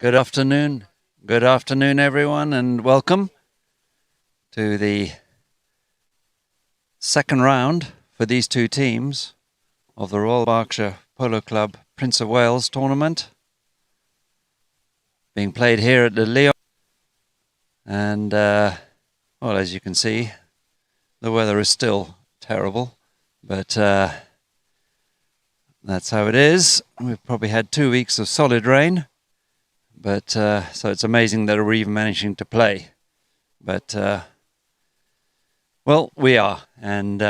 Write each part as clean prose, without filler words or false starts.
Good afternoon. Good afternoon, everyone, and welcome to the second round for these two teams of the Royal Berkshire Polo Club Prince of Wales tournament, being played here at the Lyon. And, well, as you can see, the weather is still terrible, but that's how it is. We've probably had 2 weeks of solid rain. But so it's amazing that we're even managing to play. But, well, we are. And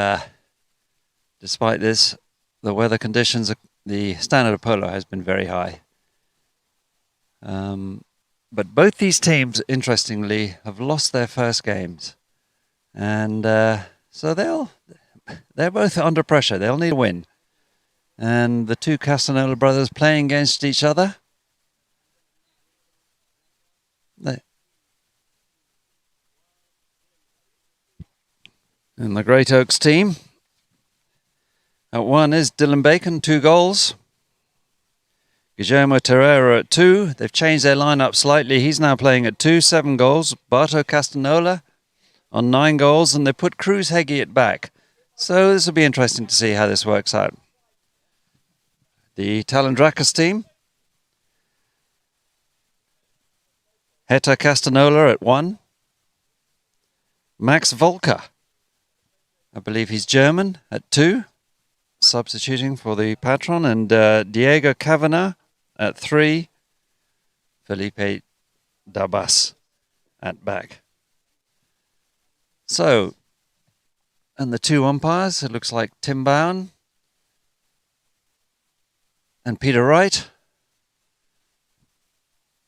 despite this, the weather conditions, the standard of polo has been very high. But both these teams, interestingly, have lost their first games. And so they're both under pressure. They'll need a win. And the two Castanola brothers playing against each other. And the Great Oaks team. At 1 is Dylan Bacon, 2 goals. Guillermo Terrera at 2. They've changed their lineup slightly. He's now playing at 2, 7 goals. Barto Castanola on 9 goals. And they put Cruz Heggie at back. So this will be interesting to see how this works out. The Talandracas team. Heta Castanola at 1. Max Volker, I believe he's German, at 2, substituting for the patron. And Diego Cavana at 3. Felipe Dabas at back. So, and the 2 umpires, it looks like Tim Bowen and Peter Wright.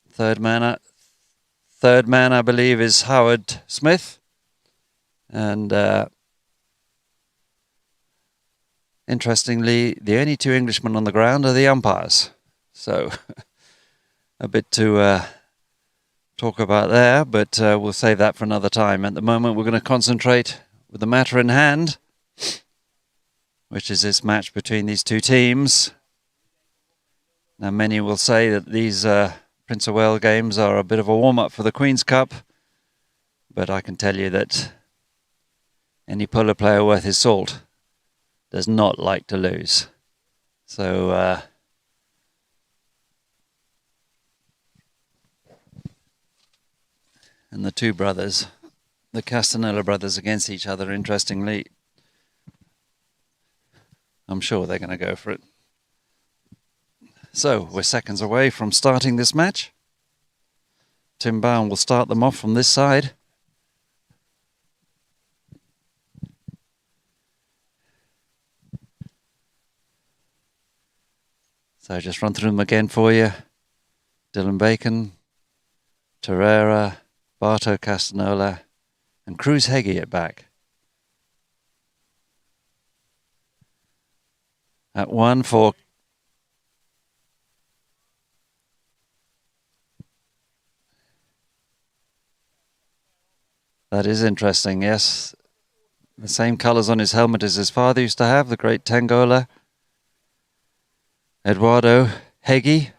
Third man, I believe, is Howard Smith. And interestingly, the only 2 Englishmen on the ground are the umpires. So a bit to talk about there, but we'll save that for another time. At the moment, we're going to concentrate with the matter in hand, which is this match between these two teams. Now, many will say that these Prince of Wales games are a bit of a warm-up for the Queen's Cup, but I can tell you that any polo player worth his salt does not like to lose. So and the 2 brothers, the Castanola brothers, against each other, interestingly, I'm sure they're going to go for it. So we're seconds away from starting this match. Tim Bowen will start them off from this side. So just run through them again for you. Dylan Bacon, Terrera, Barto Castanola, and Cruz Heggie at back. At 1 for that is interesting, yes. The same colours on his helmet as his father used to have, the great Tangola. Eduardo Heggie.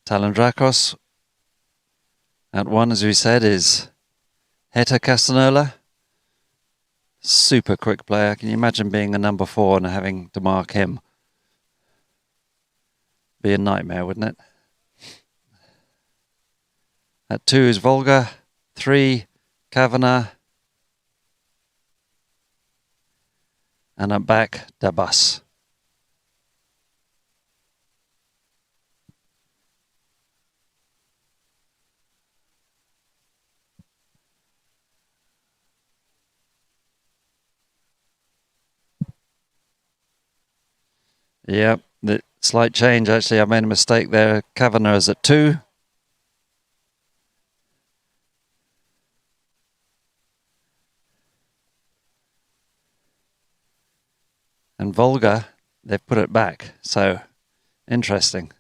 Talandracas. At 1, as we said, is Heta Castanola. Super quick player. Can you imagine being a number 4 and having to mark him? Be a nightmare, wouldn't it? At 2 is Volga. 3, Kavanagh. And at back, Dabas. Yep, the slight change. Actually, I made a mistake there. Kavanagh is at 2. And Volga, they've put it back. So, interesting.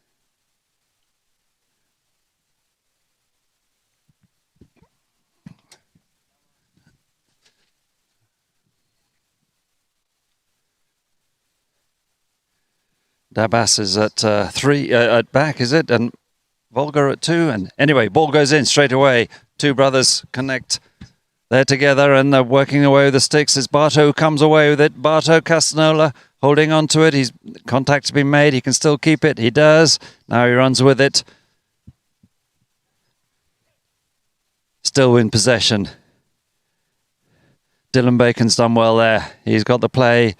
Dabas is at 3 at back, is it? And Volga at 2. And anyway, ball goes in straight away. Two brothers connect. They're together and they're working away with the sticks as Barto comes away with it. Barto Castanola holding on to it. He's contact's been made. He can still keep it. He does. Now he runs with it. Still in possession. Dylan Bacon's done well there. He's got the play.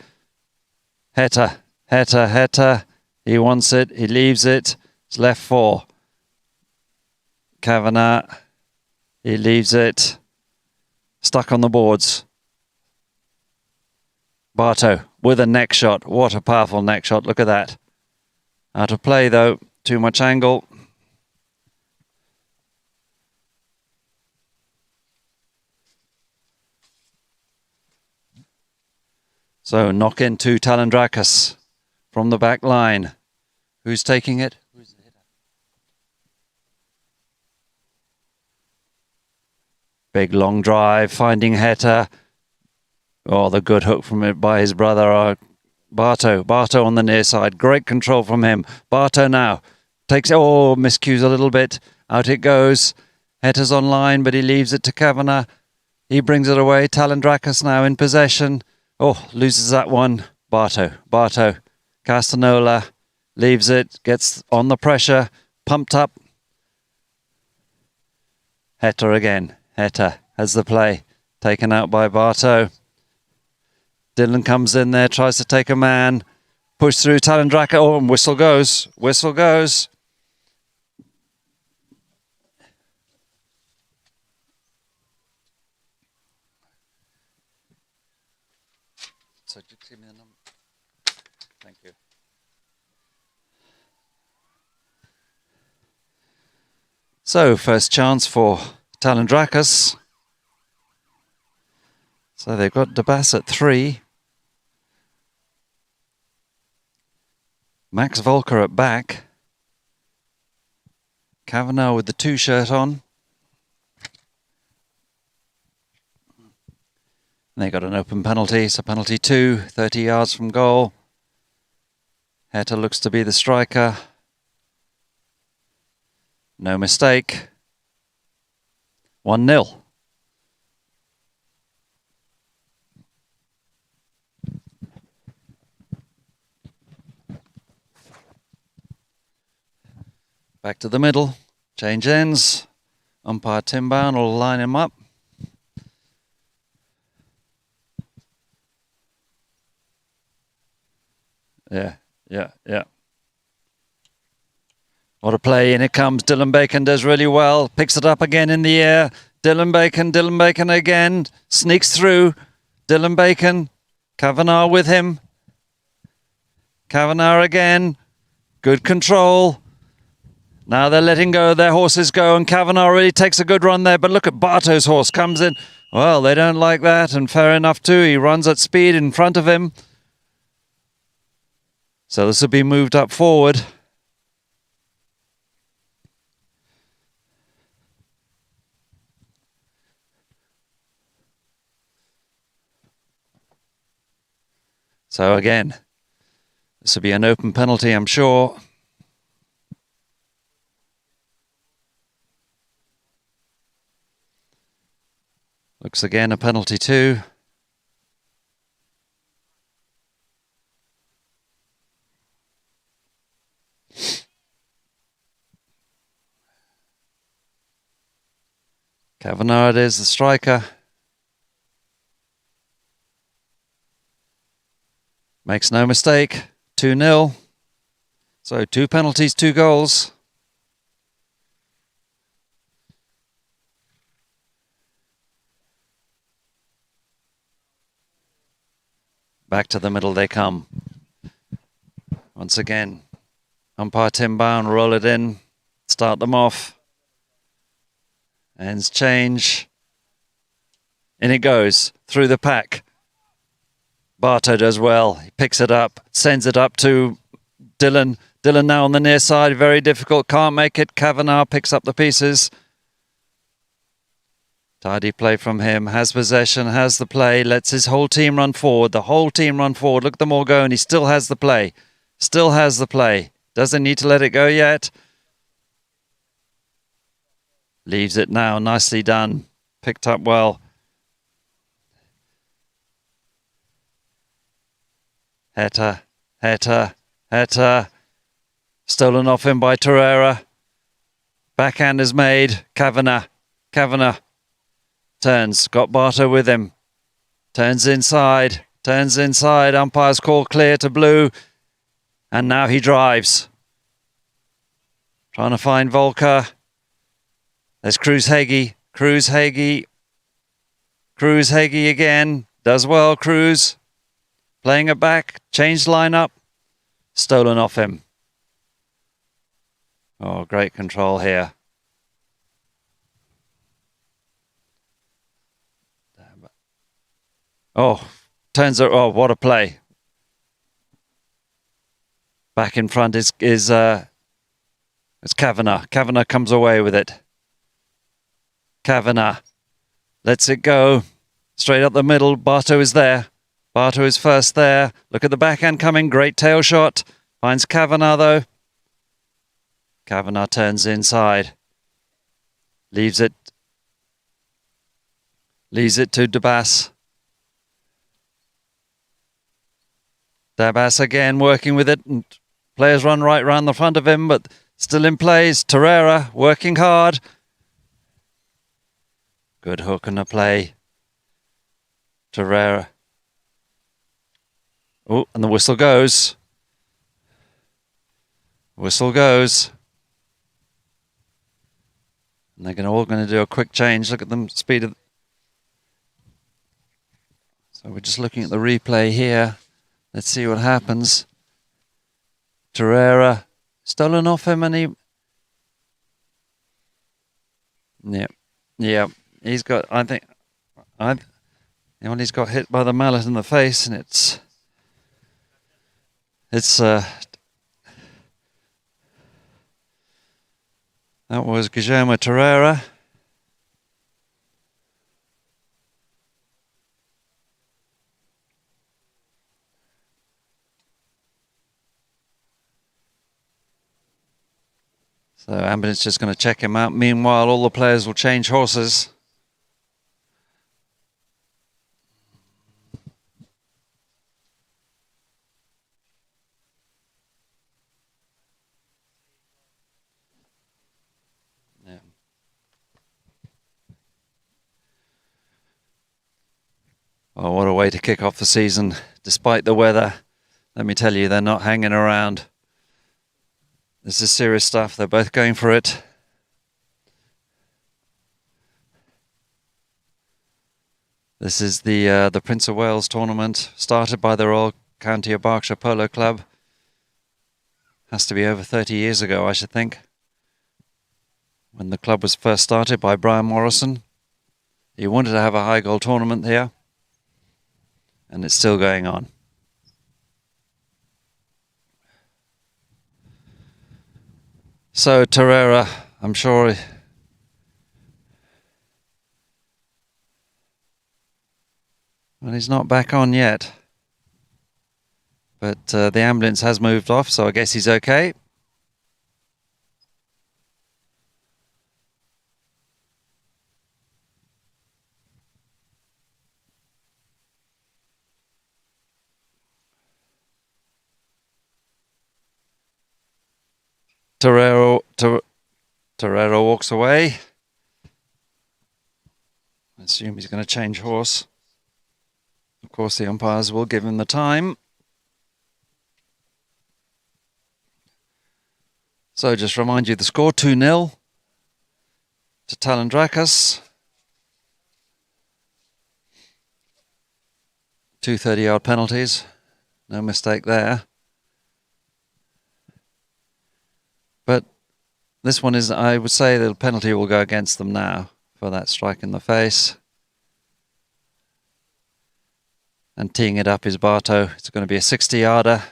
Heta. He wants it. He leaves it. It's left 4. Kavanagh. He leaves it. Stuck on the boards. Barto with a neck shot. What a powerful neck shot. Look at that. Out of play though. Too much angle. So knock into Talandracas from the back line. Who's taking it? Who's the hitter? Big long drive, finding Heta. Oh, the good hook from it by his brother, Barto. Barto on the near side. Great control from him. Barto now takes it. Oh, miscues a little bit. Out it goes. Heta's on line, but he leaves it to Kavanagh. He brings it away. Talandracas now in possession. Oh, loses that one. Barto. Castanola leaves it. Gets on the pressure. Pumped up. Heta again. Heta has the play. Taken out by Barto. Dylan comes in there, tries to take a man. Push through Talandracas. Oh, and whistle goes. Whistle goes. So just give me the number. Thank you. So first chance for Talandracas. So they've got Dabas at 3. Max Volker at back. Kavanagh with the 2 shirt on. And they got an open penalty, so penalty 2, 30 yards from goal. Heta looks to be the striker. No mistake. 1-0. Back to the middle. Change ends. Umpire Tim Bowen will line him up. Yeah. What a play. In it comes. Dylan Bacon does really well. Picks it up again in the air. Dylan Bacon again. Sneaks through. Dylan Bacon. Kavanagh with him. Kavanagh again. Good control. Now they're letting go. Their horses go. And Kavanagh really takes a good run there. But look at Barto's horse. Comes in. Well, they don't like that. And fair enough too. He runs at speed in front of him. So this will be moved up forward. So again, this will be an open penalty, I'm sure. Looks again a penalty 2. Kavanagh is the striker. Makes no mistake. 2-0. So 2 penalties, 2 goals. Back to the middle they come. Once again, umpire Tim Bowen roll it in, start them off. Ends change. In it goes, through the pack. Barto does well. He picks it up, sends it up to Dylan. Dylan now on the near side, very difficult, can't make it. Kavanagh picks up the pieces. Tidy play from him, has possession, has the play, lets his whole team run forward. The whole team run forward, look at them all go, and he still has the play. Still has the play. Doesn't need to let it go yet. Leaves it now. Nicely done. Picked up well. Header. Stolen off him by Torreira. Backhand is made. Kavanagh turns. Got Barto with him. Turns inside. Umpire's call clear to blue. And now he drives. Trying to find Volker. There's Cruz Hagi again. Does well, Cruz. Playing it back. Changed lineup. Stolen off him. Oh, great control here. Oh, turns it. Oh, what a play. Back in front is Kavanagh. Kavanagh comes away with it. Kavanagh lets it go. Straight up the middle. Barto is there. Barto is first there. Look at the backhand coming. Great tail shot. Finds Kavanagh though. Kavanagh turns inside. Leaves it to Dabas. Dabas again working with it. And players run right round the front of him, but still in plays. Torreira working hard. Good hook and a play. Torreira. Oh, and the whistle goes. Whistle goes. And they're all going to do a quick change. Look at them, speed of... So we're just looking at the replay here. Let's see what happens. Torreira stolen off him and he... Yeah. He's got, I think... he's got hit by the mallet in the face and it's... That was Guillermo Torreira. So ambulance just going to check him out. Meanwhile, all the players will change horses. Oh, what a way to kick off the season, despite the weather. Let me tell you, they're not hanging around. This is serious stuff. They're both going for it. This is the Prince of Wales tournament, started by the Royal County of Berkshire Polo Club. Has to be over 30 years ago, I should think, when the club was first started by Brian Morrison. He wanted to have a high goal tournament here. And it's still going on. So Torreira, I'm sure... Well, he's not back on yet. But the ambulance has moved off, so I guess he's okay. Torreira walks away. I assume he's going to change horse. Of course, the umpires will give him the time. So just remind you the score, 2-0 to Talandracas. 2 30-yard penalties. No mistake there. But this one is, I would say the penalty will go against them now for that strike in the face. And teeing it up is Barto. It's going to be a 60-yarder.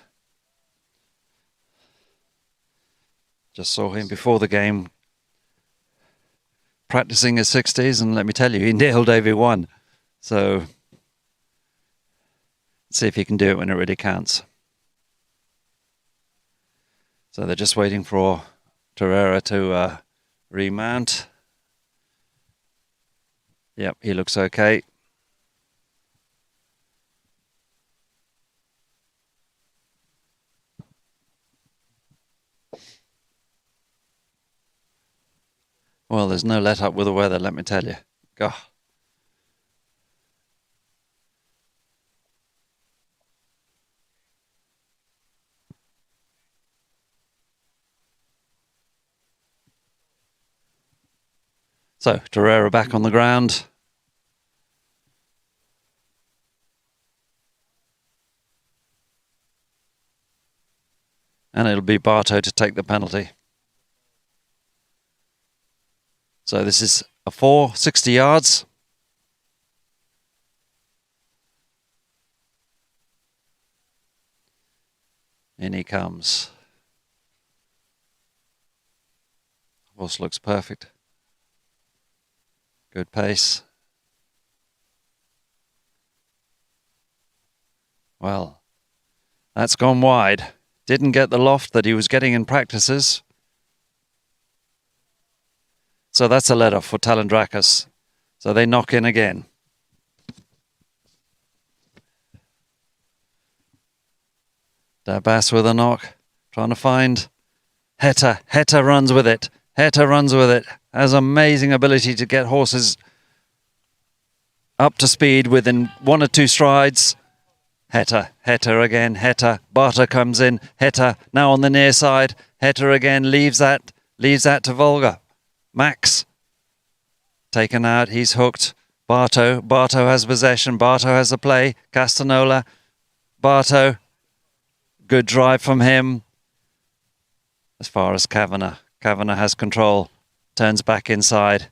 Just saw him before the game practicing his 60s, and let me tell you, he nailed every1. So let's see if he can do it when it really counts. So they're just waiting for Torreira to remount. Yep, he looks okay. Well, there's no let up with the weather, let me tell you. God. So, Torreira back on the ground. And it'll be Barto to take the penalty. So this is a 460 yards. In he comes. Horse looks perfect. Good pace. Well, that's gone wide. Didn't get the loft that he was getting in practices. So that's a let-off for Talandracas. So they knock in again. Dabas with a knock. Trying to find Heta. Heta runs with it. Heta runs with it. Has amazing ability to get horses up to speed within 1 or 2 strides. Heta again. Heta. Barto comes in. Heta now on the near side. Heta again leaves that to Volga. Max taken out. He's hooked. Barto has possession. Barto has the play. Castanola. Barto. Good drive from him. As far as Kavanagh. Kavanagh has control. Turns back inside.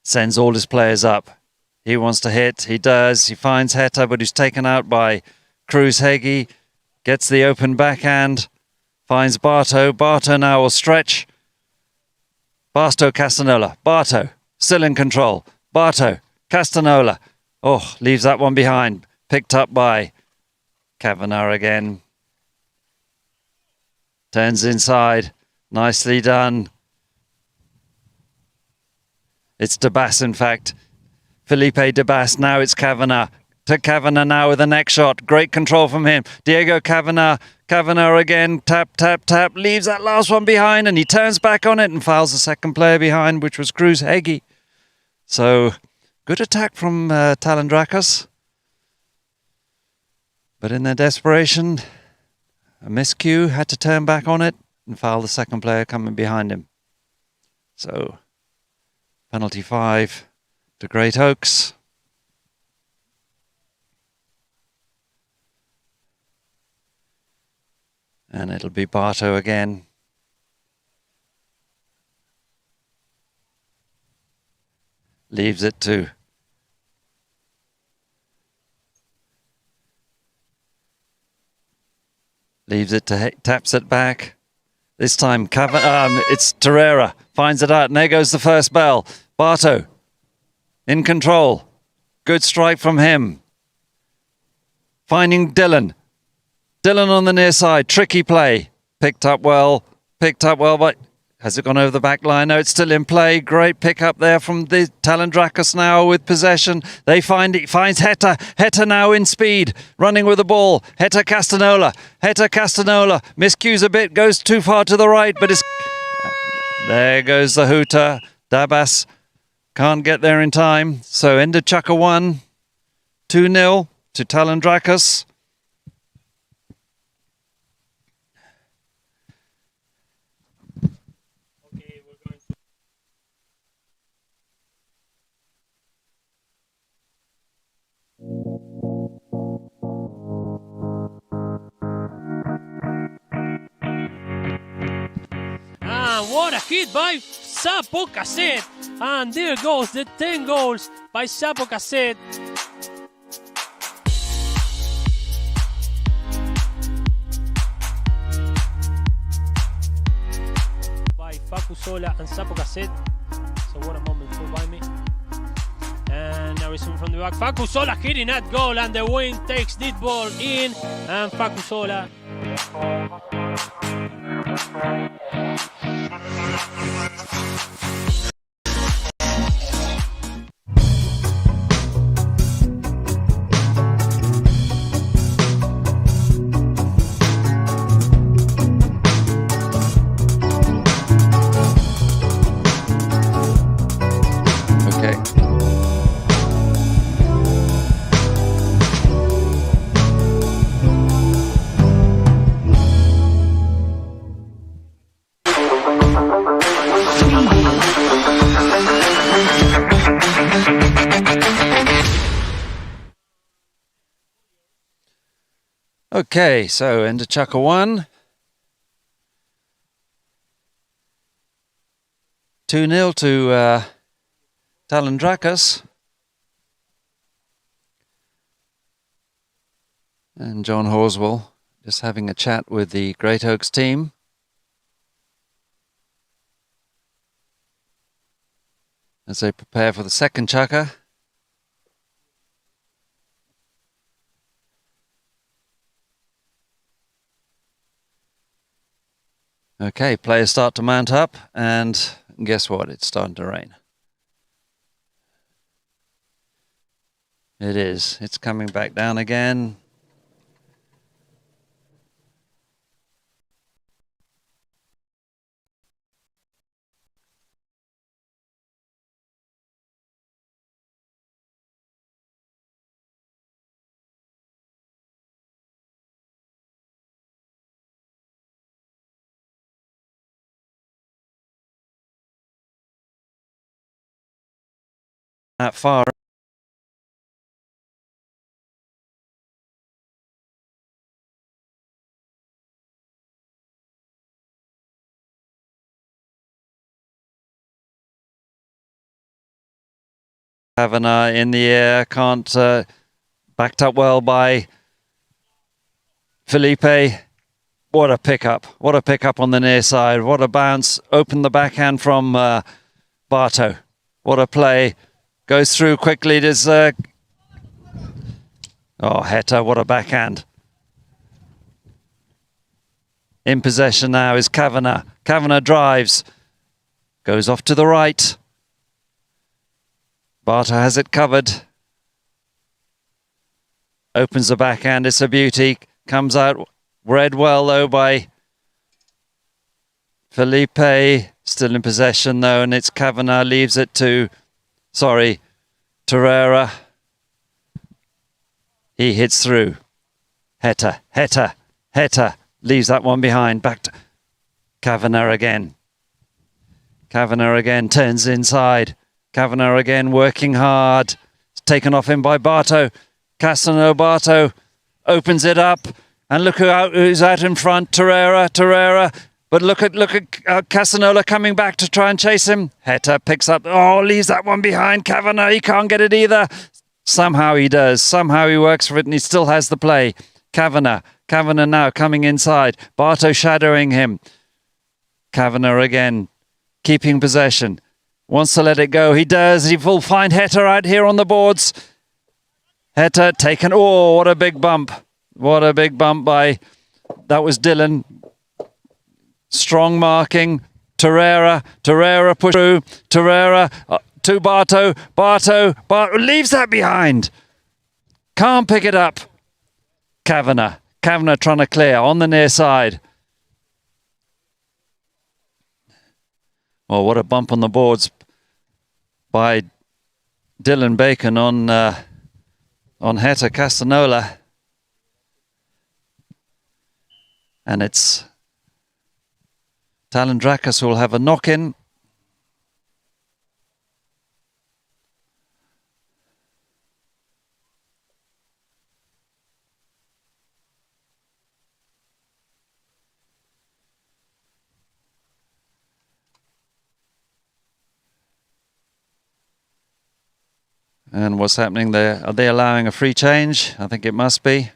Sends all his players up. He wants to hit. He does. He finds Heta, but he's taken out by Cruz Hegi. Gets the open backhand. Finds Barto. Barto now will stretch. Barto Castanola. Barto still in control. Barto Castanola. Oh, leaves that one behind. Picked up by Kavanagh again. Turns inside. Nicely done. It's Dabas, in fact. Felipe Dabas. Now it's Kavanagh. To Kavanagh now with the next shot. Great control from him. Diego Kavanagh. Kavanagh again. Tap, tap, tap. Leaves that last one behind and he turns back on it and fouls the second player behind, which was Cruz Hegi. So, good attack from Talandracas. But in their desperation, a miscue, had to turn back on it and foul the second player coming behind him. So, penalty 5 to Great Oaks. And it'll be Barto again. Leaves it to taps it back. This time it's Torreira. Finds it out and there goes the first bell. Barto in control. Good strike from him. Finding Dylan. Dylan on the near side. Tricky play. Picked up well, but has it gone over the back line? No, it's still in play. Great pick up there from the Talandracas now with possession. They find it. Finds Heta. Heta now in speed. Running with the ball. Heta Castanola. Miscues a bit. Goes too far to the right, but it's... There goes the hooter. Dabas can't get there in time. So end of Chukka 1. 2-0 to Talandracas. And what a hit by Sapo Cassette. And there goes the 10 goals by Sapo Cassette. By Facu Sola and Sapo Cassette. So what a moment for by me. And now resume from the back. Facu Sola hitting that goal and the wing takes this ball in. And Facu Sola Okay, so into Chukka 1. 2-0 to Talandracas. And John Horswell just having a chat with the Great Oaks team. As they prepare for the second Chukka. Okay, players start to mount up, and guess what? It's starting to rain. It is. It's coming back down again. That far. Kavanagh in the air, can't backed up well by Felipe. What a pickup. What a pickup on the near side. What a bounce. Open the backhand from Barto. What a play. Goes through quickly. Does oh, Heta, what a backhand. In possession now is Kavanagh. Kavanagh drives. Goes off to the right. Barto has it covered. Opens the backhand. It's a beauty. Comes out read well though by Felipe. Still in possession though, and it's Kavanagh. Leaves it to, Torreira. He hits through. Heta. Leaves that one behind. Back to Kavanagh again. Kavanagh again turns inside. Kavanagh again working hard. It's taken off him by Barto. Barto opens it up. And look who's out in front. Torreira. But look at Casanola coming back to try and chase him. Heta picks up. Oh, leaves that one behind. Kavanagh, he can't get it either. Somehow he does. Somehow he works for it and he still has the play. Kavanagh now coming inside. Barto shadowing him. Kavanagh again, keeping possession. Wants to let it go. He does. He will find Heta out here on the boards. Heta taken. Oh, what a big bump. What a big bump by... That was Dylan. Strong marking. Torreira push through. Torreira to Barto. Barto leaves that behind. Can't pick it up. Kavanagh trying to clear on the near side. Oh, what a bump on the boards by Dylan Bacon on Heta Castanola. And it's Talandracas who will have a knock-in. And what's happening there? Are they allowing a free change? I think it must be.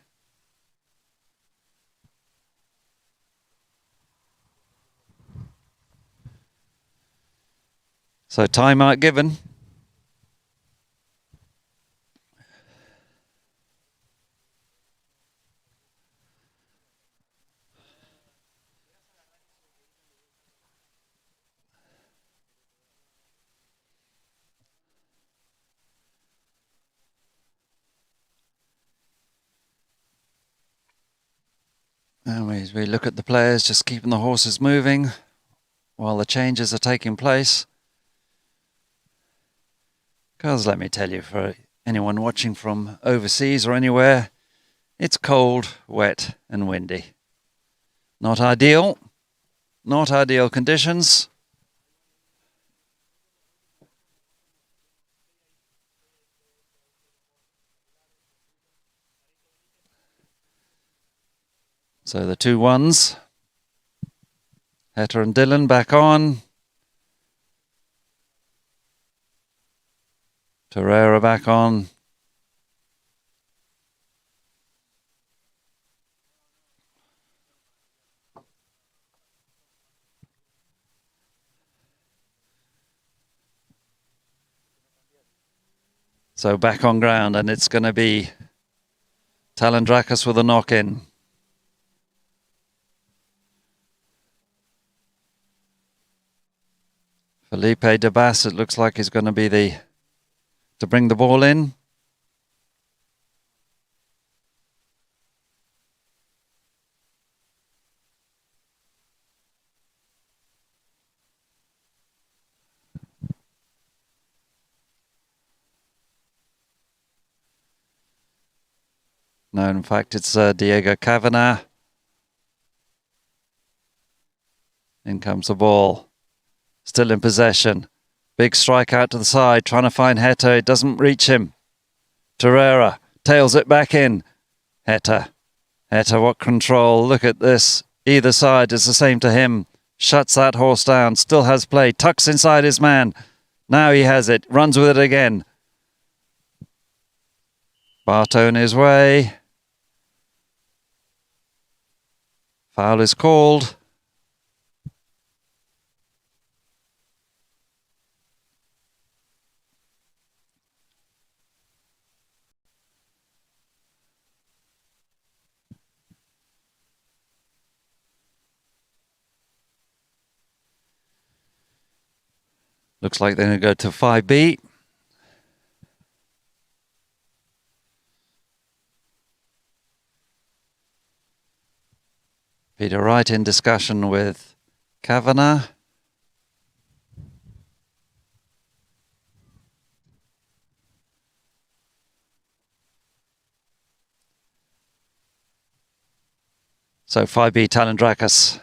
So timeout given. And as we look at the players, just keeping the horses moving while the changes are taking place. Because let me tell you, for anyone watching from overseas or anywhere, it's cold, wet and windy. Not ideal. Not ideal conditions. So the 2 1s. Heta and Dylan back on. Torreira back on. So back on ground, and it's going to be Talandracas with a knock-in. Felipe de Bass, it looks like he's going to be to bring the ball in. No, in fact, it's Diego Kavanagh. In comes the ball. Still in possession. Big strike out to the side, trying to find Heta. It doesn't reach him. Torreira tails it back in. Heta, what control. Look at this. Either side is the same to him. Shuts that horse down. Still has play. Tucks inside his man. Now he has it. Runs with it again. Barto in his way. Foul is called. Looks like they're going to go to 5B. Peter Wright in discussion with Kavanagh. So 5B Talandracas.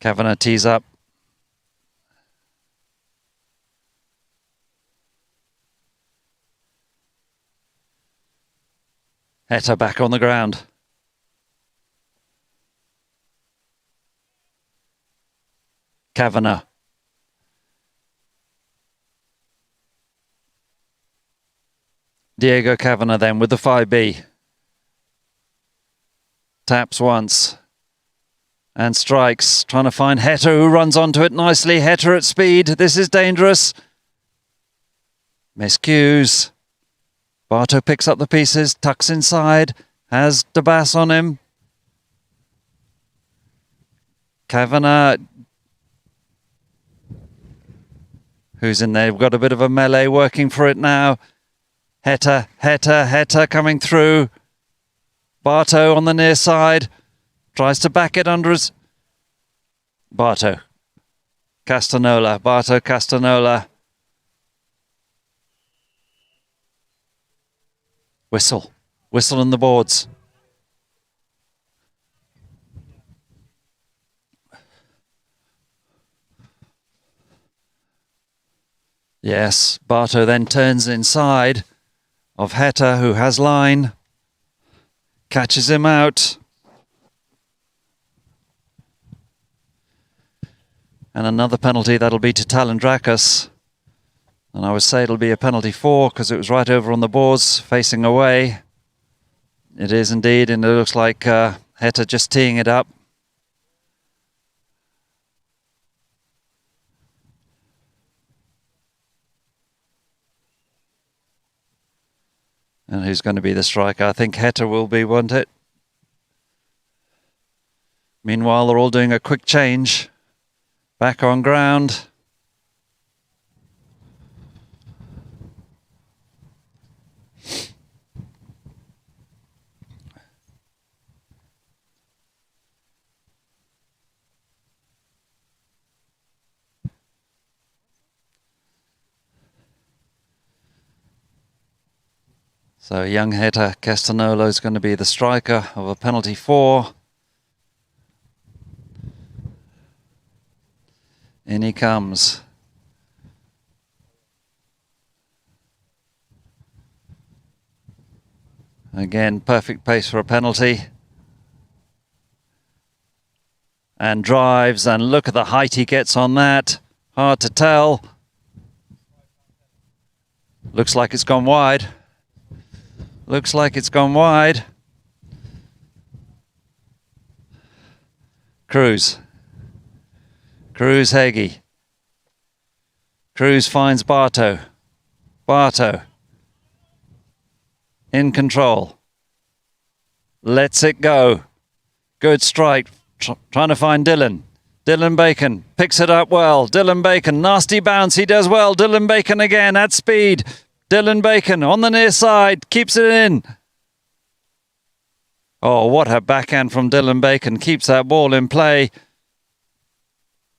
Kavanagh tees up. Heta back on the ground. Kavanagh. Diego Kavanagh then with the 5B. Taps once. And strikes. Trying to find Heta, who runs onto it nicely. Heta at speed. This is dangerous. Miscues. Barto picks up the pieces, tucks inside, has de Bass on him. Kavanagh, who's in there? We've got a bit of a melee working for it now. Heta coming through. Barto on the near side, tries to back it under his... Barto Castanola. Whistle on the boards. Yes, Barto then turns inside of Heta, who has line. Catches him out. And another penalty, that'll be to Talandracas. And I would say it'll be a penalty 4 because it was right over on the boards, facing away. It is indeed, and it looks like Heta just teeing it up. And who's going to be the striker? I think Heta will be, won't it? Meanwhile, they're all doing a quick change. Back on ground. So young hitter Castanolo is going to be the striker of a penalty 4. In he comes. Again, perfect pace for a penalty. And drives, and look at the height he gets on that. Hard to tell. Looks like it's gone wide. Looks like it's gone wide. Cruz Heggie. Cruz finds Barto. Barto. In control. Lets it go. Good strike. Trying to find Dylan. Dylan Bacon picks it up well. Dylan Bacon, nasty bounce. He does well. Dylan Bacon again at speed. Dylan Bacon on the near side. Keeps it in. Oh, what a backhand from Dylan Bacon. Keeps that ball in play.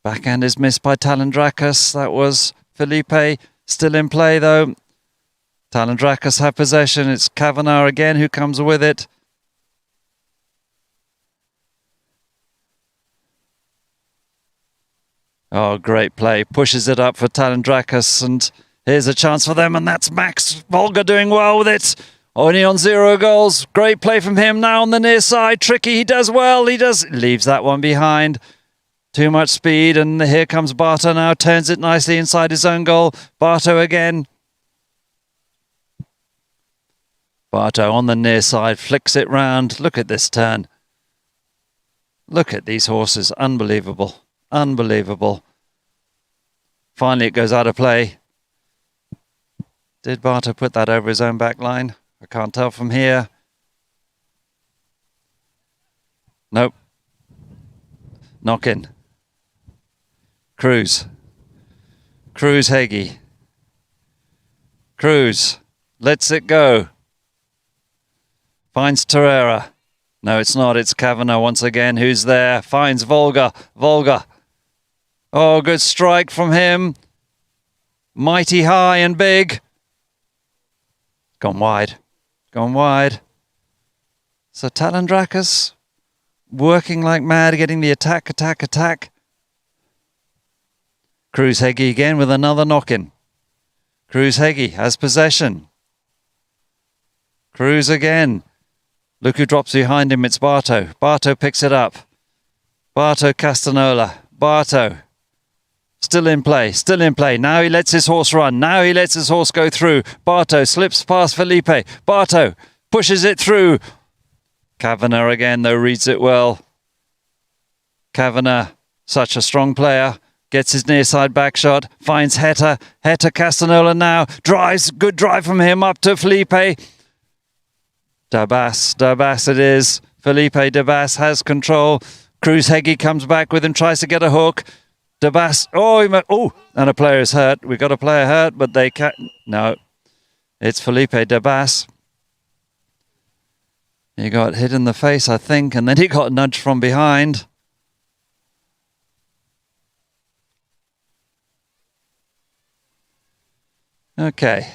Backhand is missed by Talandracas. That was Felipe. Still in play though. Talandracas have possession. It's Kavanagh again who comes with it. Oh, great play. Pushes it up for Talandracas, and here's a chance for them, and that's Max Volga doing well with it. Only on 0 goals. Great play from him now on the near side. Tricky, he does well. Leaves that one behind. Too much speed, and here comes Barto now. Turns it nicely inside his own goal. Barto again. Barto on the near side, flicks it round. Look at this turn. Look at these horses. Unbelievable. Unbelievable. Finally it goes out of play. Did Barto put that over his own back line? I can't tell from here. Nope. Knock in. Cruz Heggie. Cruz lets it go. Finds Torreira. No, it's not. It's Kavanagh once again. Who's there? Finds Volga. Oh, good strike from him. Mighty high and big. Gone wide. So Talandracas working like mad, getting the attack. Cruz Heggie again with another knock-in. Cruz Heggie has possession. Cruz again. Look who drops behind him. It's Barto. Barto picks it up. Barto Castanola. Barto. Still in play. Now he lets his horse run. Now he lets his horse go through. Barto slips past Felipe. Barto pushes it through. Kavanagh again, though, reads it well. Kavanagh, such a strong player. Gets his near side back shot. Finds Heta. Castanola now. Drives. Good drive from him up to Felipe. Dabas it is. Felipe Dabas has control. Cruz Heggie comes back with him, tries to get a hook. Dabas, and a player is hurt. We got a player hurt, but they can't. No, it's Felipe Dabas. He got hit in the face, I think, and then he got nudged from behind. Okay.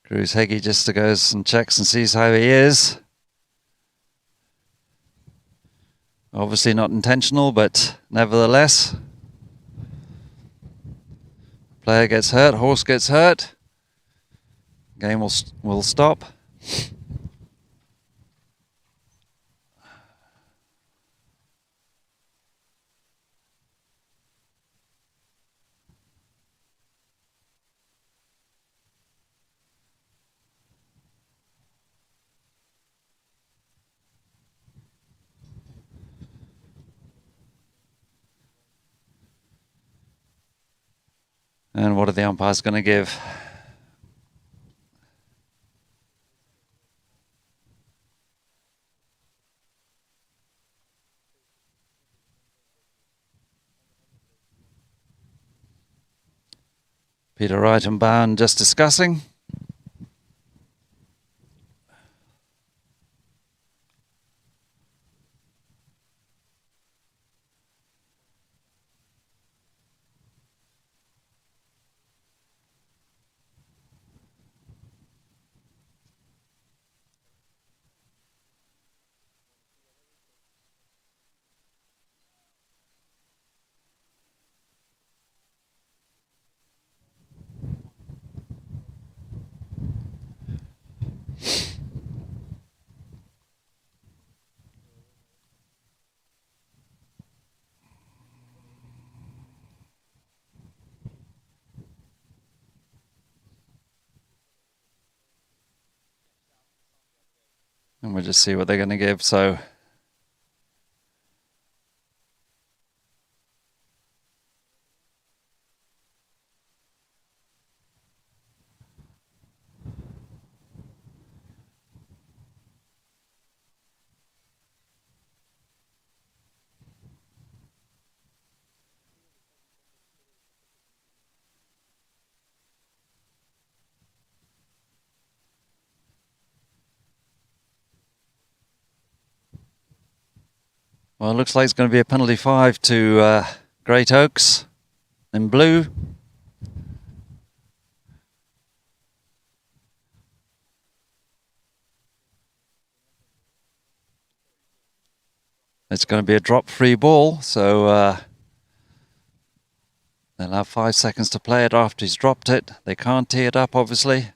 Cruz Heggie just goes and checks and sees how he is. Obviously not intentional, but nevertheless. Player gets hurt, horse gets hurt. Game will stop. And what are the umpires going to give? Peter Wright and Bound just discussing. And we'll just see what they're going to give. So well, it looks like it's going to be a penalty 5 to Great Oaks in blue. It's going to be a drop-free ball, so they'll have 5 seconds to play it after he's dropped it. They can't tee it up, obviously.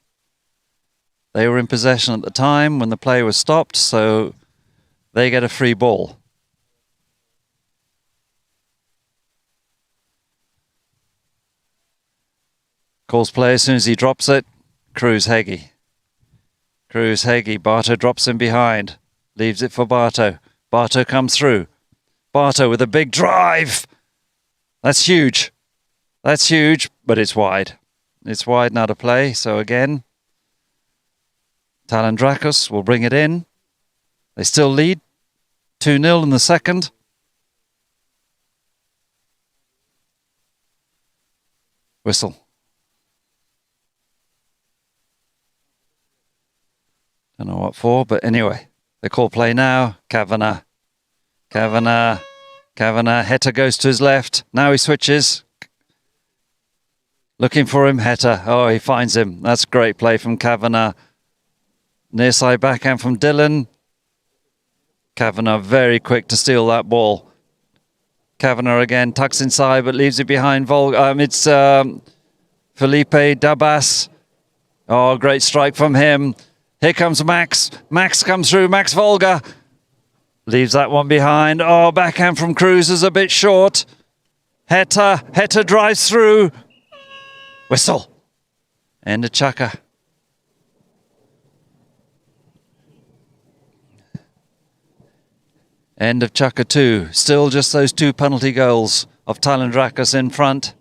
They were in possession at the time when the play was stopped, so they get a free ball. Calls play as soon as he drops it. Cruz Heggie. Bartow drops him behind. Leaves it for Bartow. Bartow comes through. Bartow with a big drive. That's huge. That's huge, but it's wide. It's wide now to play. So again, Talandracas will bring it in. They still lead 2-0 in the second. Whistle. Don't know what for, but anyway. They call play now. Kavanagh. Heta goes to his left. Now he switches. Looking for him, Heta. Oh, he finds him. That's great play from Kavanagh. Near side backhand from Dylan. Kavanagh very quick to steal that ball. Kavanagh again tucks inside but leaves it behind it's Felipe Dabas. Oh, great strike from him. Here comes Max. Max comes through. Max Volga. Leaves that one behind. Oh, backhand from Cruz is a bit short. Heta drives through. Whistle. End of Chukka. End of Chukka 2. Still just those 2 penalty goals of Talandracas in front.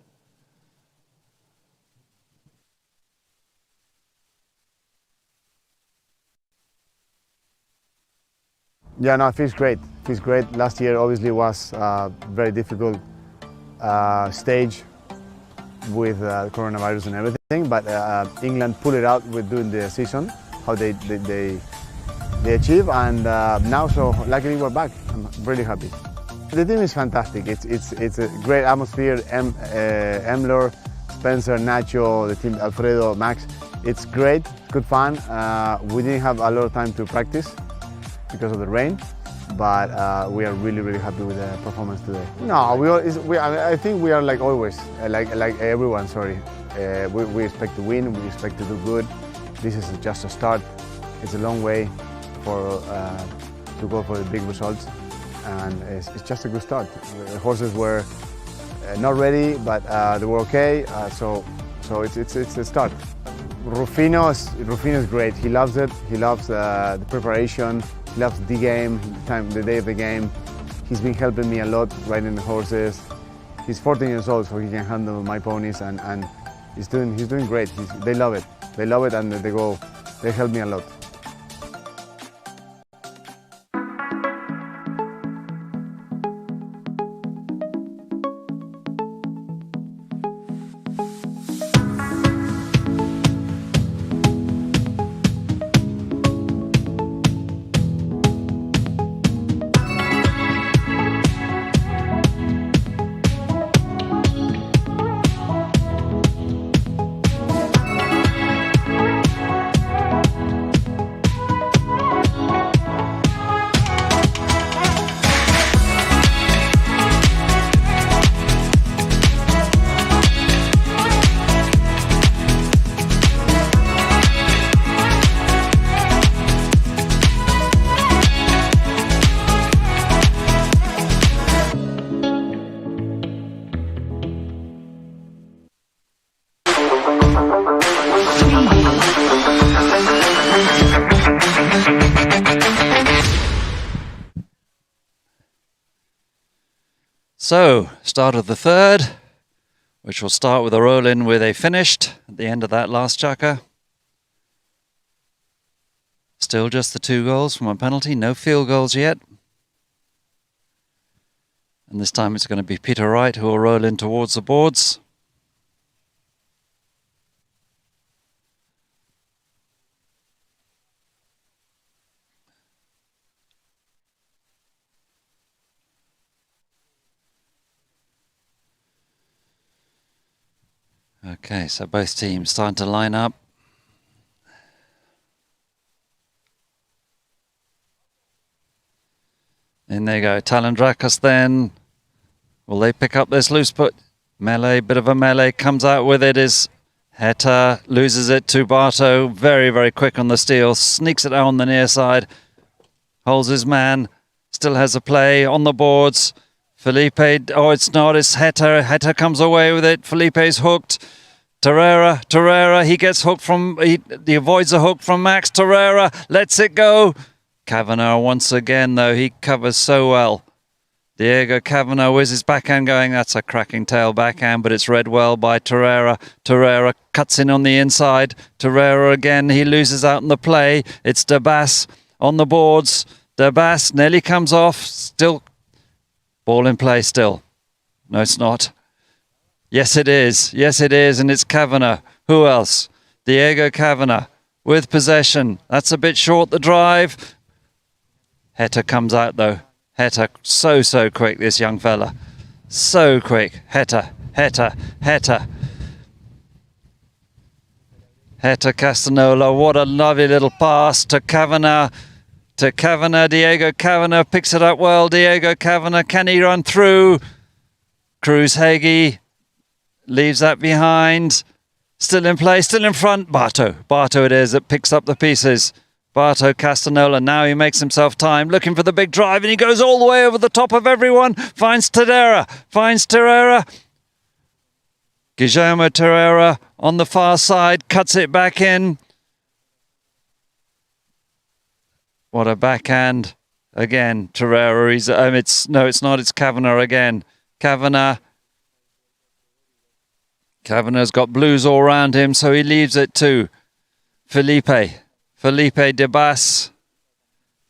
Yeah, no, it feels great. It feels great. Last year obviously was a very difficult stage with coronavirus and everything, but England pulled it out with doing the season, how they achieve, and now so luckily we're back. I'm really happy. The team is fantastic. It's a great atmosphere. Emler, Spencer, Nacho, the team, Alfredo, Max. It's great. It's good fun. We didn't have a lot of time to practice because of the rain, but we are really happy with the performance today. No, I think we are like always, like everyone. Sorry, we expect to win. We expect to do good. This is just a start. It's a long way to go for the big results, and it's just a good start. The horses were not ready, but they were okay. So it's a start. Rufino's great. He loves it. He loves the preparation. He loves the game, the day of the game. He's been helping me a lot riding the horses. He's 14 years old, so he can handle my ponies, and he's doing great. They love it. They love it, and they help me a lot. So, start of the third, which will start with a roll-in with a finished at the end of that last Chukka. Still just the 2 goals from a penalty, no field goals yet. And this time it's going to be Peter Wright who will roll in towards the boards. Okay, so both teams starting to line up. In they go, Talandracas then. Will they pick up this loose put? Melee, bit of a melee, comes out with it is Heta, loses it to Barto, very, very quick on the steal, sneaks it out on the near side, holds his man, still has a play on the boards. Felipe, oh it's not, it's Heta, Heta comes away with it, Felipe's hooked. Torreira, he gets hooked from, he avoids a hook from Max. Torreira lets it go. Kavanagh once again though, he covers so well. Diego Kavanagh with his backhand going, that's a cracking tail backhand, but it's read well by Torreira. Torreira cuts in on the inside. Torreira again, he loses out in the play. It's De Bass on the boards. De Bass nearly comes off, still ball in play still. No, it's not. Yes, it is. Yes, it is, and it's Kavanagh. Who else? Diego Kavanagh with possession. That's a bit short, the drive. Heta comes out though. Heta, so quick, this young fella. So quick. Heta. Heta Castanola, what a lovely little pass to Kavanagh. Diego Kavanagh picks it up well. Diego Kavanagh, can he run through? Cruz Hagi leaves that behind. Still in play, still in front. Barto it is that picks up the pieces. Barto Castanola, now he makes himself time, looking for the big drive, and he goes all the way over the top of everyone. Finds Torreira. Guillermo Torreira on the far side, cuts it back in. What a backhand. Again, Torreira, it's not, it's Kavanagh again. Kavanagh's got blues all around him, so he leaves it to Felipe De Bass.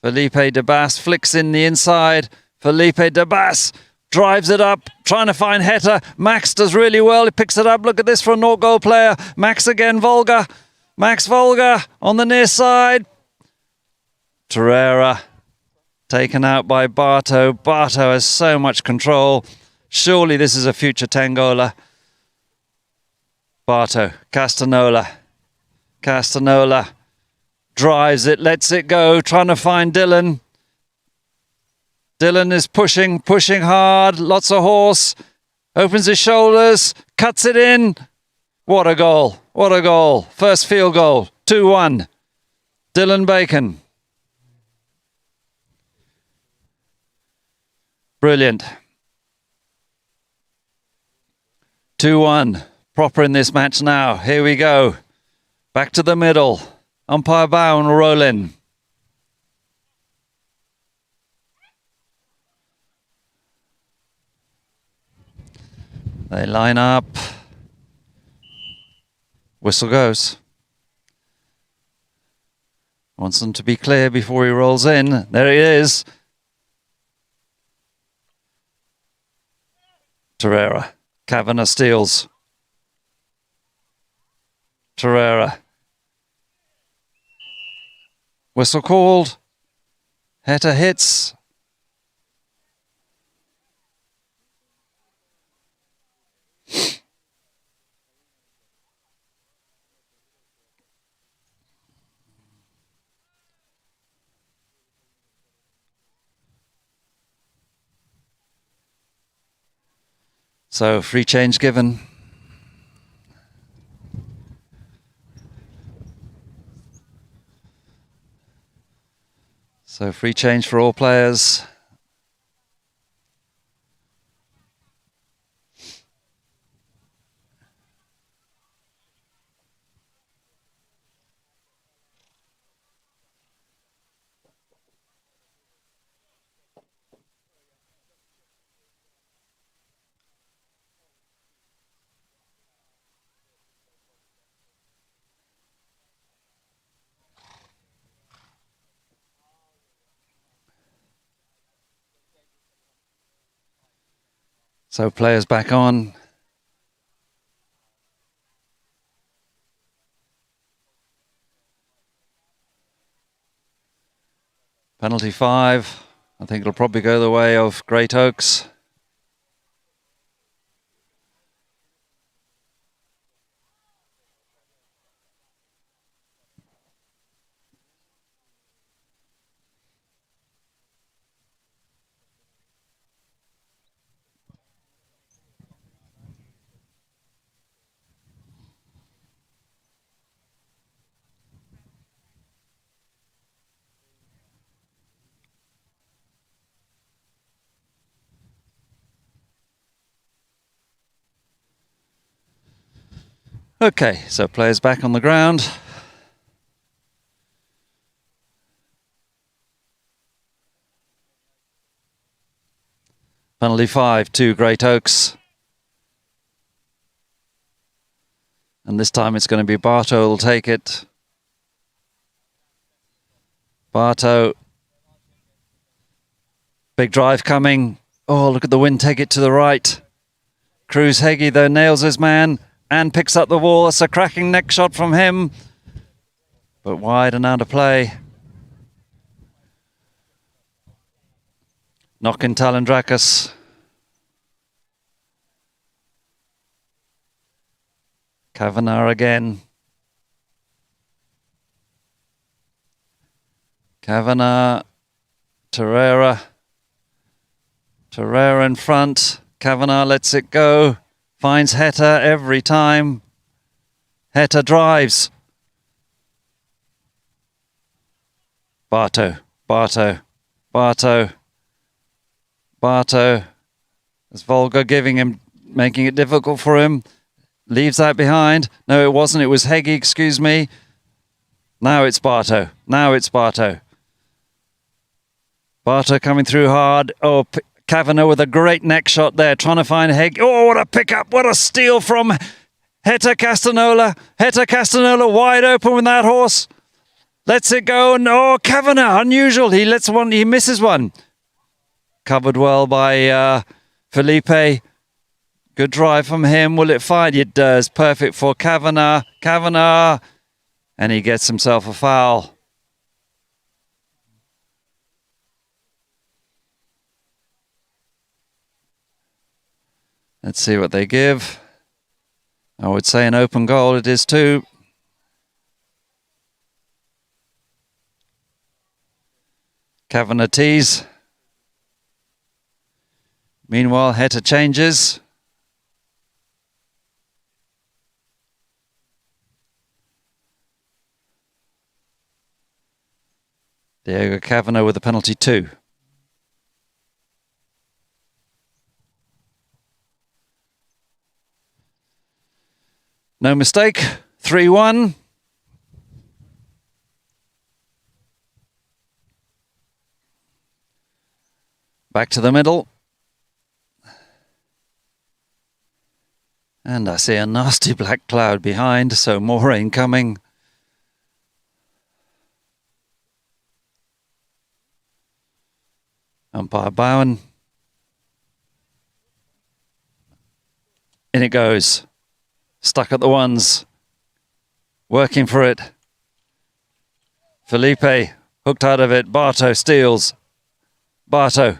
Felipe De Bass flicks in the inside. Felipe De Bass drives it up, trying to find Heta. Max does really well. He picks it up. Look at this for a no-goal player. Max again, Volga. Max Volga on the near side. Torreira taken out by Barto. Barto has so much control. Surely this is a future Tangola. Barto, Castanola drives it, lets it go, trying to find Dylan. Dylan is pushing hard, lots of horse, opens his shoulders, cuts it in. What a goal. First field goal, 2-1. Dylan Bacon. Brilliant. 2-1. Proper in this match now. Here we go. Back to the middle. Umpire bow and roll in. They line up. Whistle goes. Wants them to be clear before he rolls in. There he is. Torreira. Kavanagh steals. Torreira. Whistle called. Heta hits. So free change given. So free change for all players. So players back on. Penalty 5. I think it'll probably go the way of Great Oaks. Okay, so players back on the ground. Penalty 5 to Great Oaks. And this time it's going to be Bartow who'll take it. Bartow. Big drive coming. Oh, look at the wind take it to the right. Cruz Heggie though nails his man and picks up the wall. It's a cracking neck shot from him. But wide and out of play. Knocking Talandracas. Kavanagh again. Kavanagh. Torreira. Torreira in front. Kavanagh lets it go. Finds Heta every time. Heta drives. Bartow. Bartow. Bartow. Bartow. Is Volga giving him, making it difficult for him. Leaves that behind. No, it wasn't. It was Heggie, excuse me. Now it's Bartow. Now it's Bartow. Bartow coming through hard. Oh, Kavanagh with a great neck shot there, trying to find Heggie. Oh, what a pickup. What a steal from Heta Castanola. Heta Castanola wide open with that horse. Lets it go. And oh, Kavanagh, unusual. He lets one, he misses one. Covered well by Felipe. Good drive from him. Will it find? It does. Perfect for Kavanagh. Kavanagh. And he gets himself a foul. Let's see what they give. I would say an open goal. It is too. Kavanagh tees. Meanwhile, Heta changes. Diego Kavanagh with a penalty 2. No mistake, 3-1. Back to the middle. And I see a nasty black cloud behind, so more rain coming. Umpire Bowen. In it goes. Stuck at the ones. Working for it. Felipe hooked out of it. Bartow steals. Bartow.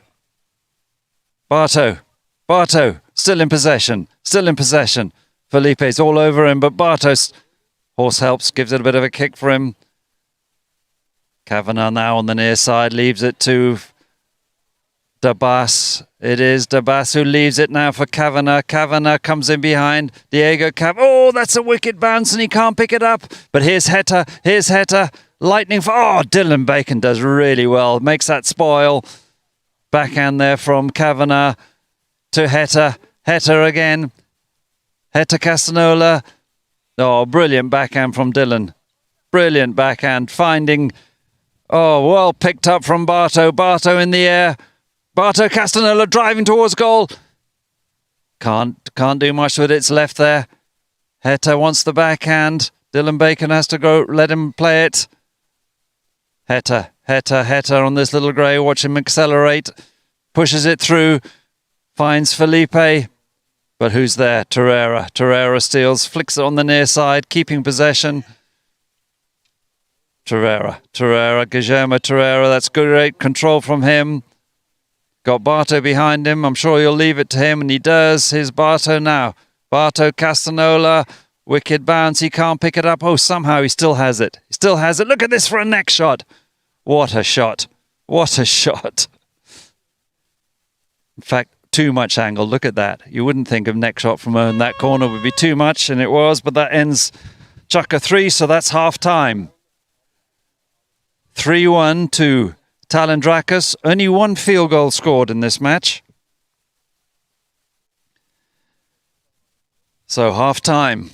Bartow. Bartow. Still in possession. Still in possession. Felipe's all over him, but Bartow's horse helps. Gives it a bit of a kick for him. Kavanagh now on the near side. Leaves it to Dabas. It is Dabas who leaves it now for Kavanagh. Kavanagh comes in behind. Diego Kavanagh. Oh, that's a wicked bounce and he can't pick it up. But here's Heta. Here's Heta. Lightning for... Oh, Dylan Bacon does really well. Makes that spoil. Backhand there from Kavanagh to Heta. Heta again. Heta Castanola. Oh, brilliant backhand from Dylan. Brilliant backhand. Finding... Oh, well picked up from Bartow. Bartow in the air. Bartow Castanola driving towards goal. Can't do much with it. It's left there. Heta wants the backhand. Dylan Bacon has to go. Let him play it. Heta on this little grey. Watch him accelerate. Pushes it through. finds Felipe. But who's there? Torreira. Torreira steals, flicks it on the near side, keeping possession. Torreira, Guillermo Torreira, that's great control from him. Got Barto behind him, I'm sure you'll leave it to him, and he does. Here's Barto now. Barto, Castanola, wicked bounce, he can't pick it up. Oh, somehow he still has it. He still has it. Look at this for a neck shot. What a shot. What a shot. In fact, too much angle. Look at that. You wouldn't think of neck shot from that corner would be too much, and it was, but that ends Chukka 3, so that's half time. 3-1 to Talandracas. Only one field goal scored in this match. So half time.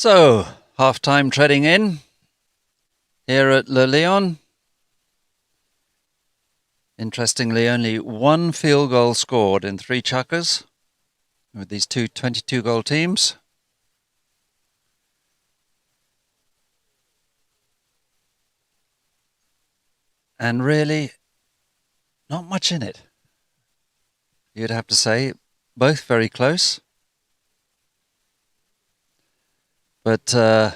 So, half-time treading in here at Le Lyon. Interestingly, only one field goal scored in 3 chukkers with these two 22-goal teams. And really, not much in it, you'd have to say. Both very close. But the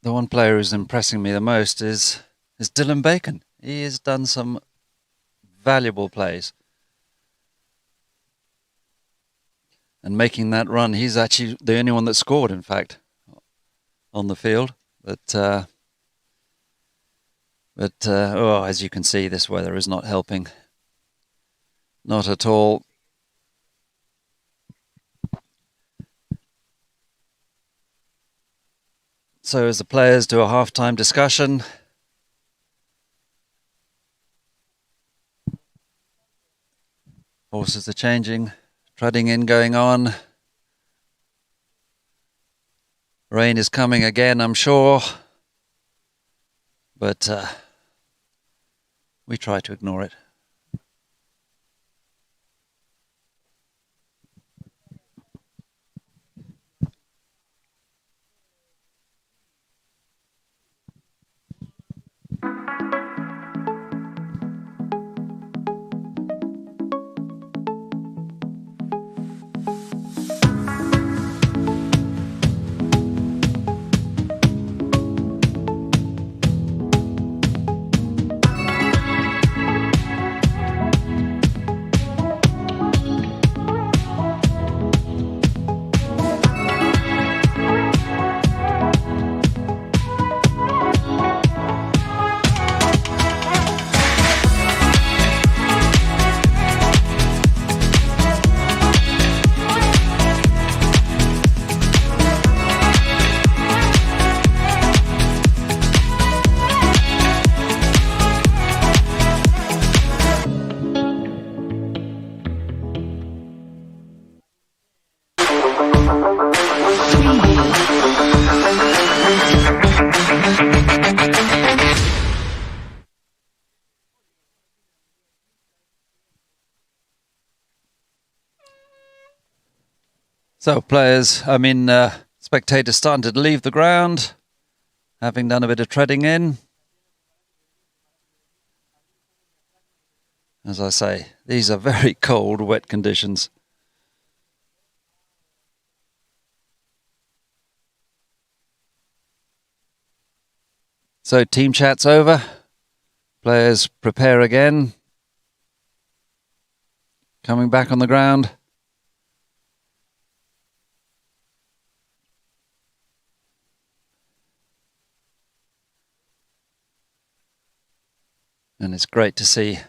one player who's impressing me the most is Dylan Bacon. He has done some valuable plays. And making that run, he's actually the only one that scored, in fact, on the field. But as you can see, this weather is not helping. Not at all. So as the players do a half-time discussion, horses are changing, treading in going on. Rain is coming again, I'm sure. But we try to ignore it. So spectators starting to leave the ground, having done a bit of treading in. As I say, these are very cold, wet conditions. So team chat's over. Players prepare again. Coming back on the ground. And it's great to see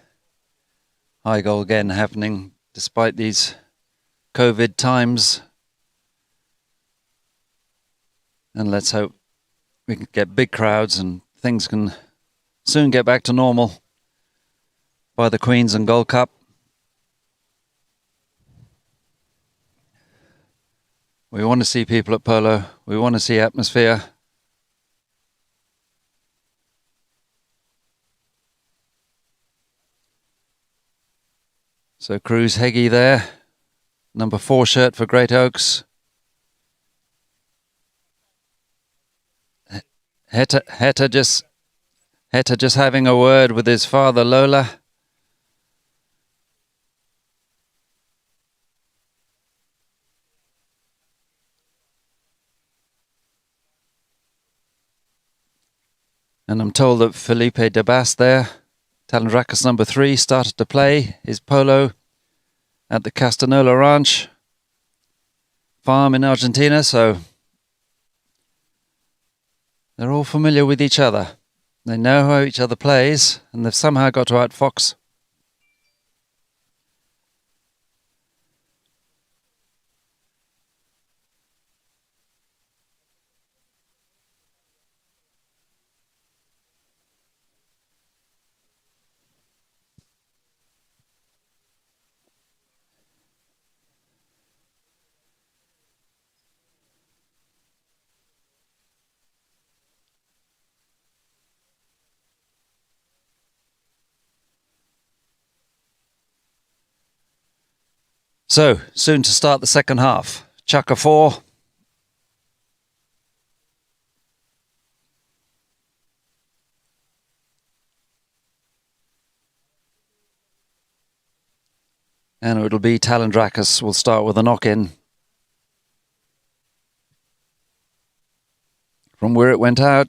high goal again happening despite these COVID times. And let's hope we can get big crowds and things can soon get back to normal by the Queens and Gold Cup. We want to see people at polo. We want to see atmosphere. So Cruz Heggie there, number 4 shirt for Great Oaks. Heta just having a word with his father Lola. And I'm told that Felipe de Bas there, Talandracas number 3, started to play his polo at the Castanola Ranch farm in Argentina, so they're all familiar with each other. They know how each other plays, and they've somehow got to outfox. So, soon to start the second half. Chukka 4. And it'll be Talandracas will start with a knock-in. From where it went out.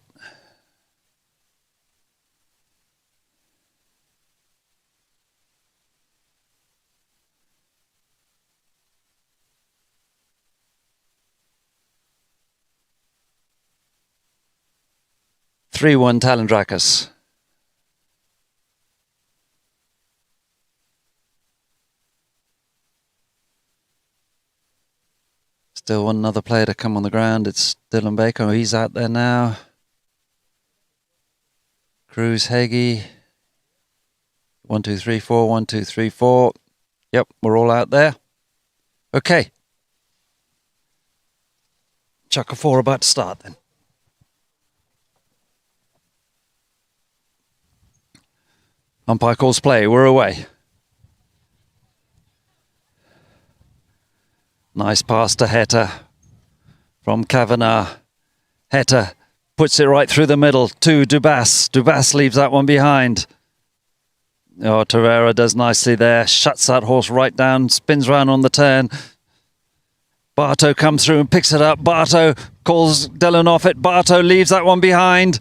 (3-1) Talandracas. Still another player to come on the ground. It's Dylan Baker. He's out there now. Cruz Heggie. 1, 2, 3, 4. 1, 2, 3, 4. Yep, we're all out there. Okay. Chukka 4 about to start then. Umpire calls play. We're away. Nice pass to Heta from Kavanagh. Heta puts it right through the middle to Dubas. Dubas leaves that one behind. Oh, Torreira does nicely there. Shuts that horse right down. Spins round on the turn. Barto comes through and picks it up. Barto calls Dylan off it. Barto leaves that one behind.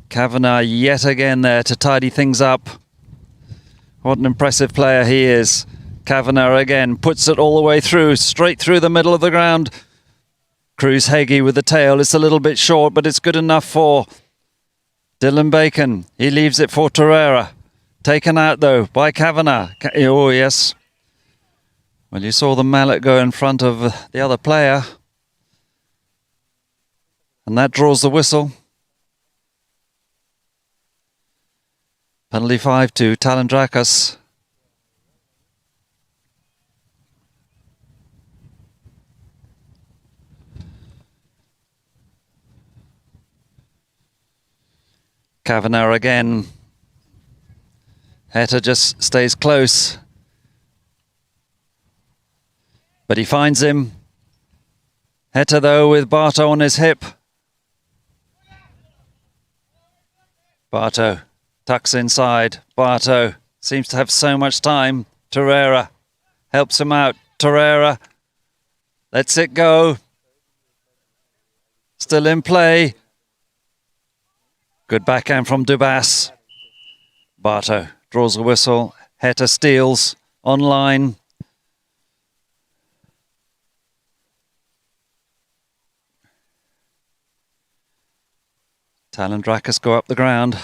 Kavanagh yet again there to tidy things up. What an impressive player he is. Kavanagh again puts it all the way through, straight through the middle of the ground. Cruz Heggie with the tail. It's a little bit short, but it's good enough for Dylan Bacon. He leaves it for Torreira. Taken out though by Kavanagh. Oh yes. Well, you saw the mallet go in front of the other player. And that draws the whistle. Penalty 5-2, Talandracas. Kavanagh again. Heta just stays close. But he finds him. Heta though with Barto on his hip. Barto tucks inside. Barto seems to have so much time. Torreira helps him out. Torreira lets it go. Still in play. Good backhand from Dubas. Barto draws a whistle. Heta steals on line. Talandracas go up the ground.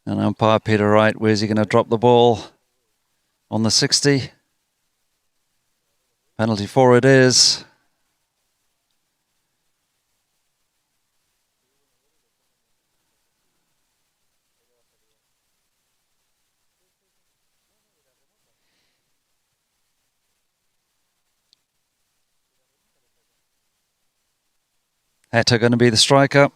And umpire Peter Wright, where's he going to drop the ball? On the 60. Penalty 4 it is. Heta going to be the striker.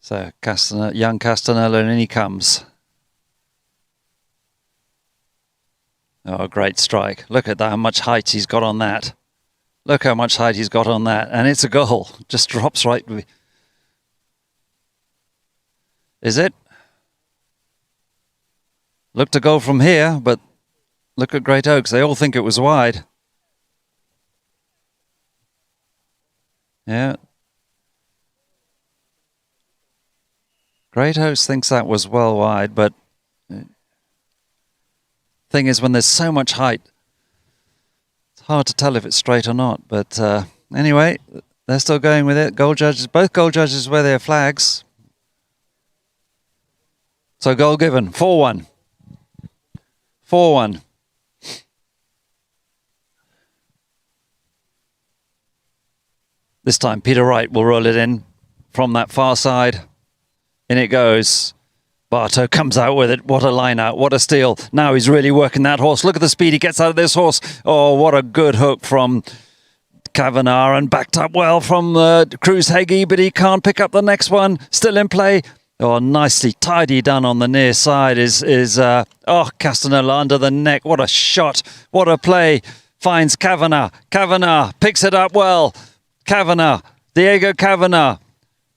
So young Castanella, and in he comes. Oh, great strike. Look at that, how much height he's got on that. Look how much height he's got on that. And it's a goal. Just drops right. Is it? Looked a goal from here, but look at Great Oaks. They all think it was wide. Yeah. Great Oaks thinks that was well wide, but thing is, when there's so much height, it's hard to tell if it's straight or not. But anyway, they're still going with it. Goal judges, both goal judges wear their flags. So goal given, 4-1. 4-1. This time Peter Wright will roll it in from that far side. In it goes. Bartow comes out with it. What a line out. What a steal. Now he's really working that horse. Look at the speed he gets out of this horse. Oh, what a good hook from Kavanagh, and backed up well from Cruz Heggie, but he can't pick up the next one. Still in play. Oh, nicely tidy done on the near side is Castanella under the neck. What a shot. What a play. Finds Kavanagh. Kavanagh picks it up well. Diego Kavanagh.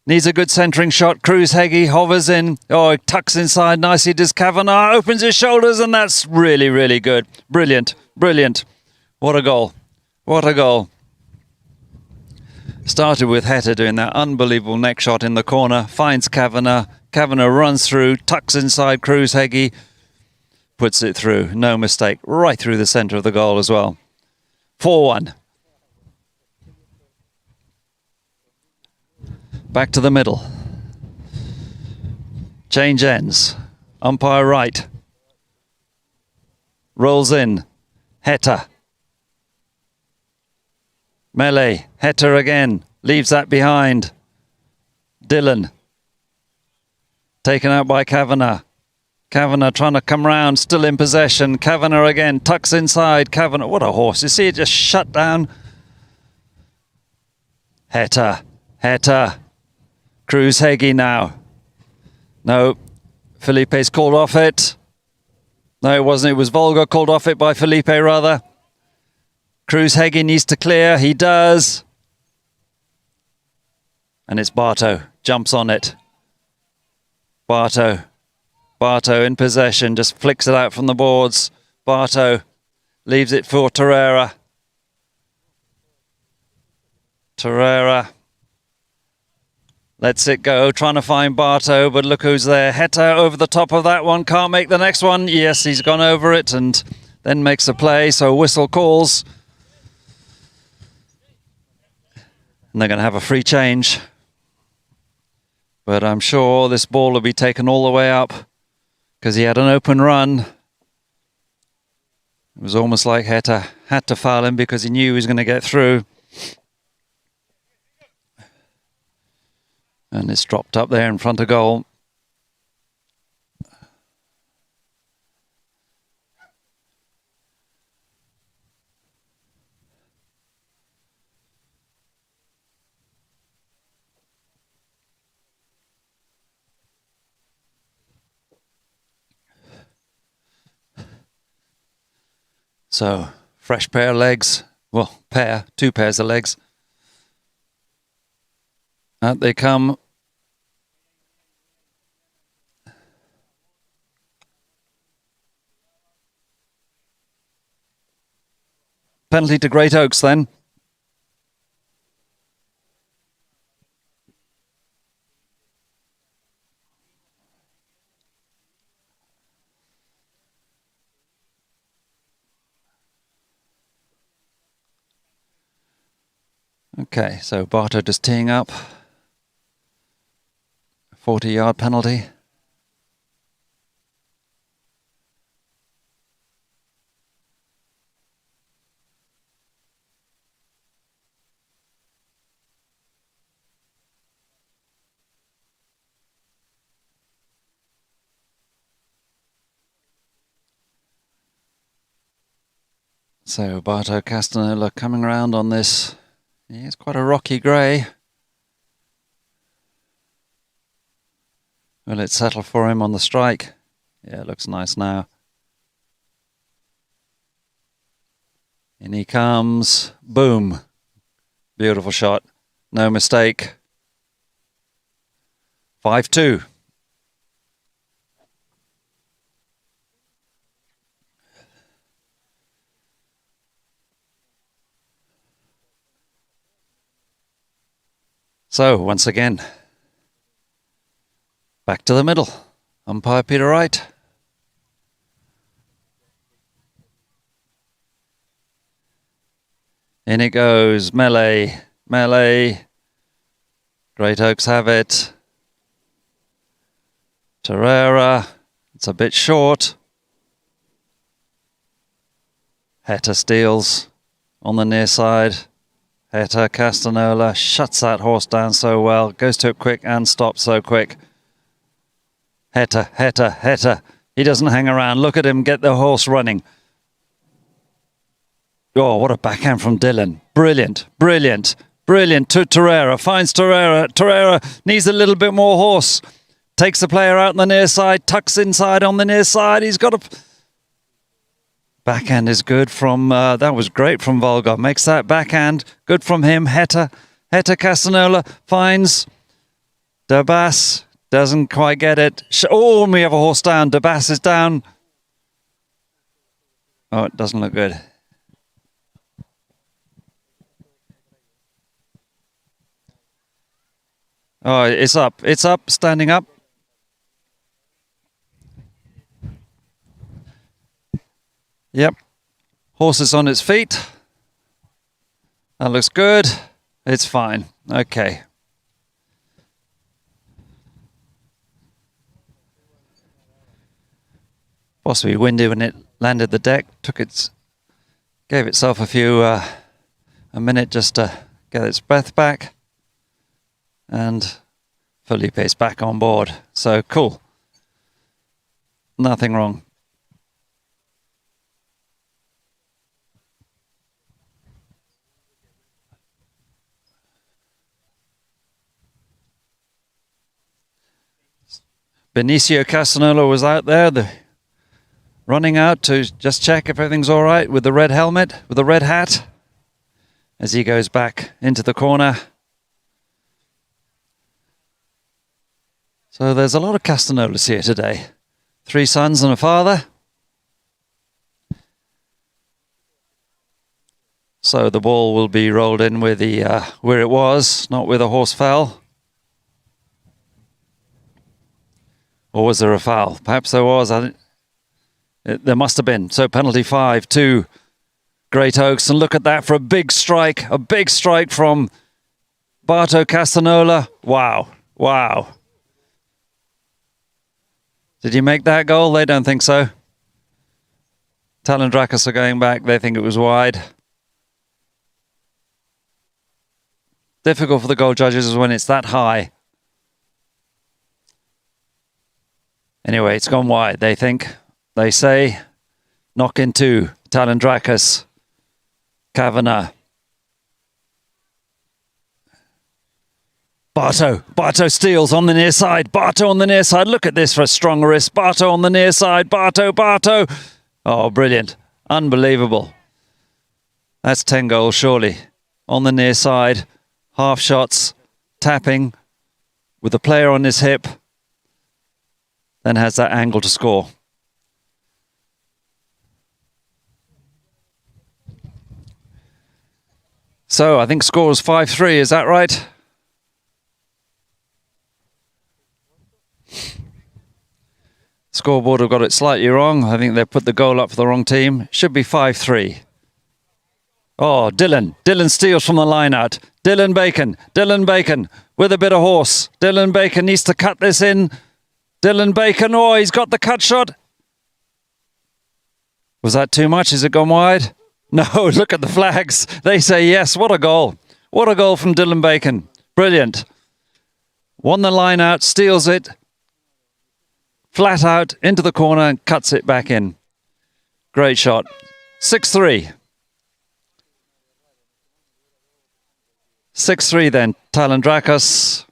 Needs a good centering shot. Cruz Heggie hovers in. Oh, he tucks inside nicely. Does Kavanagh. Opens his shoulders, and that's really, really good. Brilliant. Brilliant. What a goal. What a goal. Started with Heta doing that unbelievable neck shot in the corner. Finds Kavanagh. Kavanagh runs through. Tucks inside Cruz Heggie. Puts it through. No mistake. Right through the centre of the goal as well. 4-1. Back to the middle. Change ends. Umpire right. Rolls in. Heta. Melee. Heta again. Leaves that behind. Dillon. Taken out by Kavanagh. Kavanagh trying to come round. Still in possession. Kavanagh again. Tucks inside. Kavanagh. What a horse. You see it just shut down. Heta. Cruz Heggie now. No. Felipe's called off it. No, it wasn't. It was Volga called off it by Felipe, rather. Cruz Heggie needs to clear. He does. And it's Bartow. Jumps on it. Bartow in possession. Just flicks it out from the boards. Bartow leaves it for Torreira. Lets it go, trying to find Bartow, but look who's there. Heta over the top of that one, can't make the next one. Yes, he's gone over it and then makes a play, so whistle calls. And they're going to have a free change. But I'm sure this ball will be taken all the way up because he had an open run. It was almost like Heta had to foul him because he knew he was going to get through. And it's dropped up there in front of goal. So, fresh pair of legs. Well, two pairs of legs. Out they come. Penalty to Great Oaks then. Okay, so Bartow just teeing up. 40-yard penalty. So Bartow Castanella coming around on this. Yeah, it's quite a rocky grey. Will it settle for him on the strike? Yeah, it looks nice now. In he comes. Boom. Beautiful shot. No mistake. 5-2. So, once again, back to the middle. Umpire Peter Wright. In it goes. Melee. Great Oaks have it. Torreira. It's a bit short. Heta steals on the near side. Heta Castanella shuts that horse down so well. Goes to it quick and stops so quick. Heta. He doesn't hang around. Look at him get the horse running. Oh, what a backhand from Dylan. Brilliant to Torreira. Finds Torreira. Torreira needs a little bit more horse. Takes the player out on the near side. Tucks inside on the near side. He's got a... Backhand is good from... that was great from Volga. Makes that backhand. Good from him. Heta Castanola finds Dabas. Doesn't quite get it. Oh, and we have a horse down. Dabas is down. Oh, it doesn't look good. Oh, it's up, standing up. Yep. Horse is on its feet. That looks good. It's fine. Okay. Possibly windy when it landed the deck. Gave itself a minute just to get its breath back. And Felipe's back on board. So cool. Nothing wrong. Benicio Castanola was out there, running out to just check if everything's all right with the red helmet, with the red hat, as he goes back into the corner. So there's a lot of Castanolas here today. 3 sons and a father. So the ball will be rolled in with the where it was, not where the horse fell. Or was there a foul? Perhaps there was. There must have been. So penalty 5 to Great Oaks. And look at that for a big strike from Barto Castanola. Wow. Did he make that goal? They don't think so. Talandracas are going back. They think it was wide. Difficult for the goal judges when it's that high. Anyway, it's gone wide, they think. They say, knock into Talandracas. Kavanagh. Barto steals on the near side. Barto on the near side. Look at this for a strong wrist. Barto on the near side. Barto. Oh, brilliant. Unbelievable. That's 10 goals, surely. On the near side. Half shots. Tapping. With the player on his hip. Then has that angle to score. So, I think score is 5-3. Is that right? Scoreboard have got it slightly wrong. I think they put the goal up for the wrong team. Should be 5-3. Oh, Dylan. Dylan steals from the line out. Dylan Bacon with a bit of horse. Dylan Bacon needs to cut this in. Dylan Bacon, oh, he's got the cut shot. Was that too much? Has it gone wide? No, look at the flags. They say yes. What a goal. What a goal from Dylan Bacon. Brilliant. Won the line out, steals it. Flat out into the corner and cuts it back in. Great shot. 6-3. 6-3 then. Talandracas.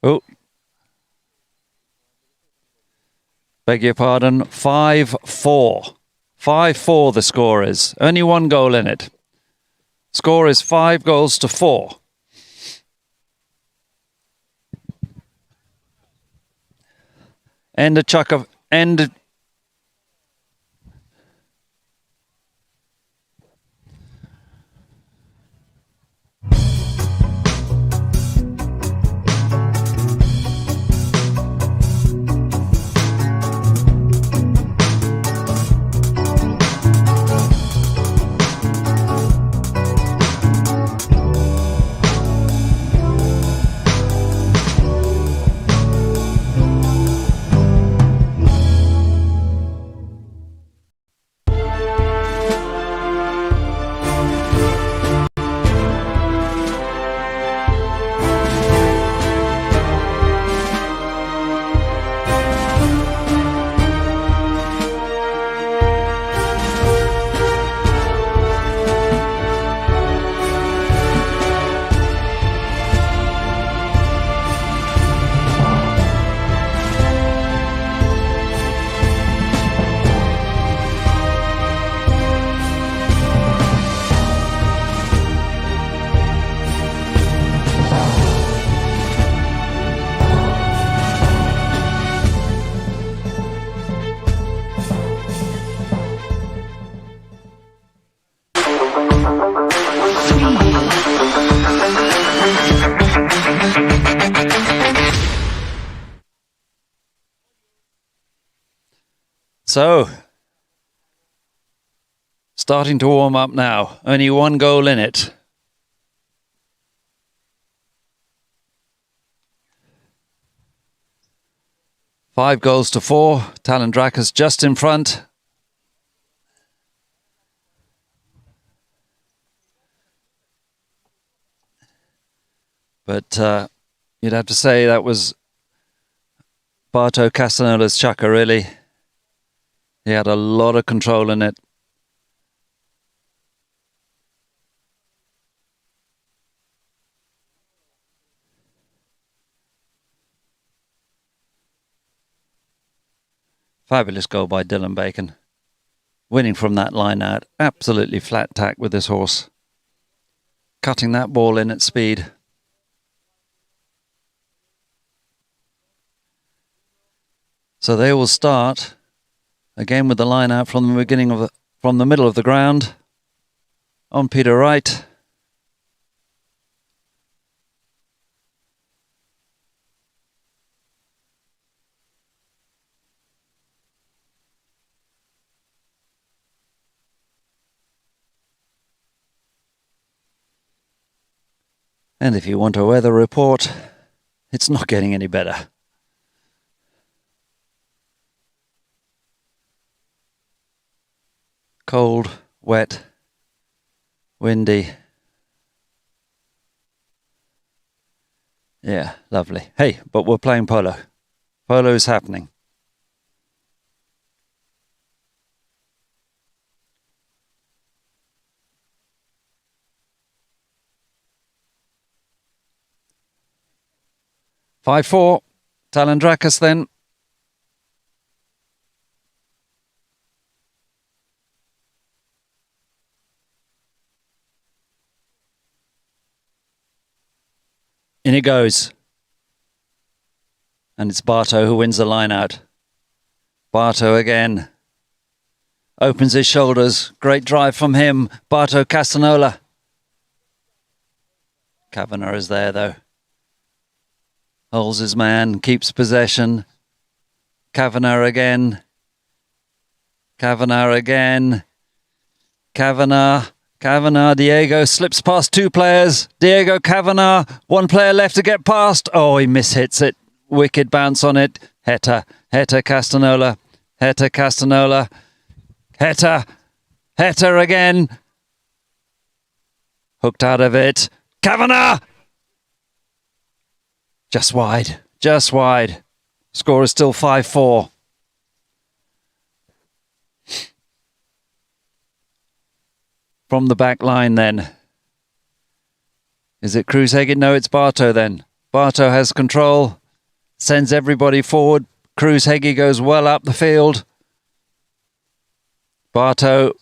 Oh. Beg your pardon. 5-4. 5-4 the score is. Only 1 goal in it. Score is 5-4. End of Chukka. End. So, starting to warm up now. Only one goal in it. Five goals to 4. Talandracas just in front. But you'd have to say that was Barto Castanola's Chukka, really. He had a lot of control in it. Fabulous goal by Dylan Bacon. Winning from that line out. Absolutely flat tack with this horse. Cutting that ball in at speed. So they will start again with the line out from the middle of the ground. On Peter Wright. And if you want a weather report, it's not getting any better. Cold, wet, windy. Yeah, lovely. Hey, but we're playing polo. Polo is happening. Five, 4. Talandracas then. In it goes. And it's Barto who wins the line out. Barto again. Opens his shoulders. Great drive from him. Barto Castanola. Kavanagh is there though. Holds his man. Keeps possession. Kavanagh again. Kavanagh again. Kavanagh, Diego slips past 2 players. Diego Kavanagh, 1 player left to get past. Oh, he mishits it. Wicked bounce on it. Heta Castanola. Heta Castanola. Heta again. Hooked out of it. Kavanagh! Just wide. Score is still 5-4. From the back line then. Is it Cruz-Heggie? No, it's Barto then. Barto has control. Sends everybody forward. Cruz-Heggie goes well up the field. Barto.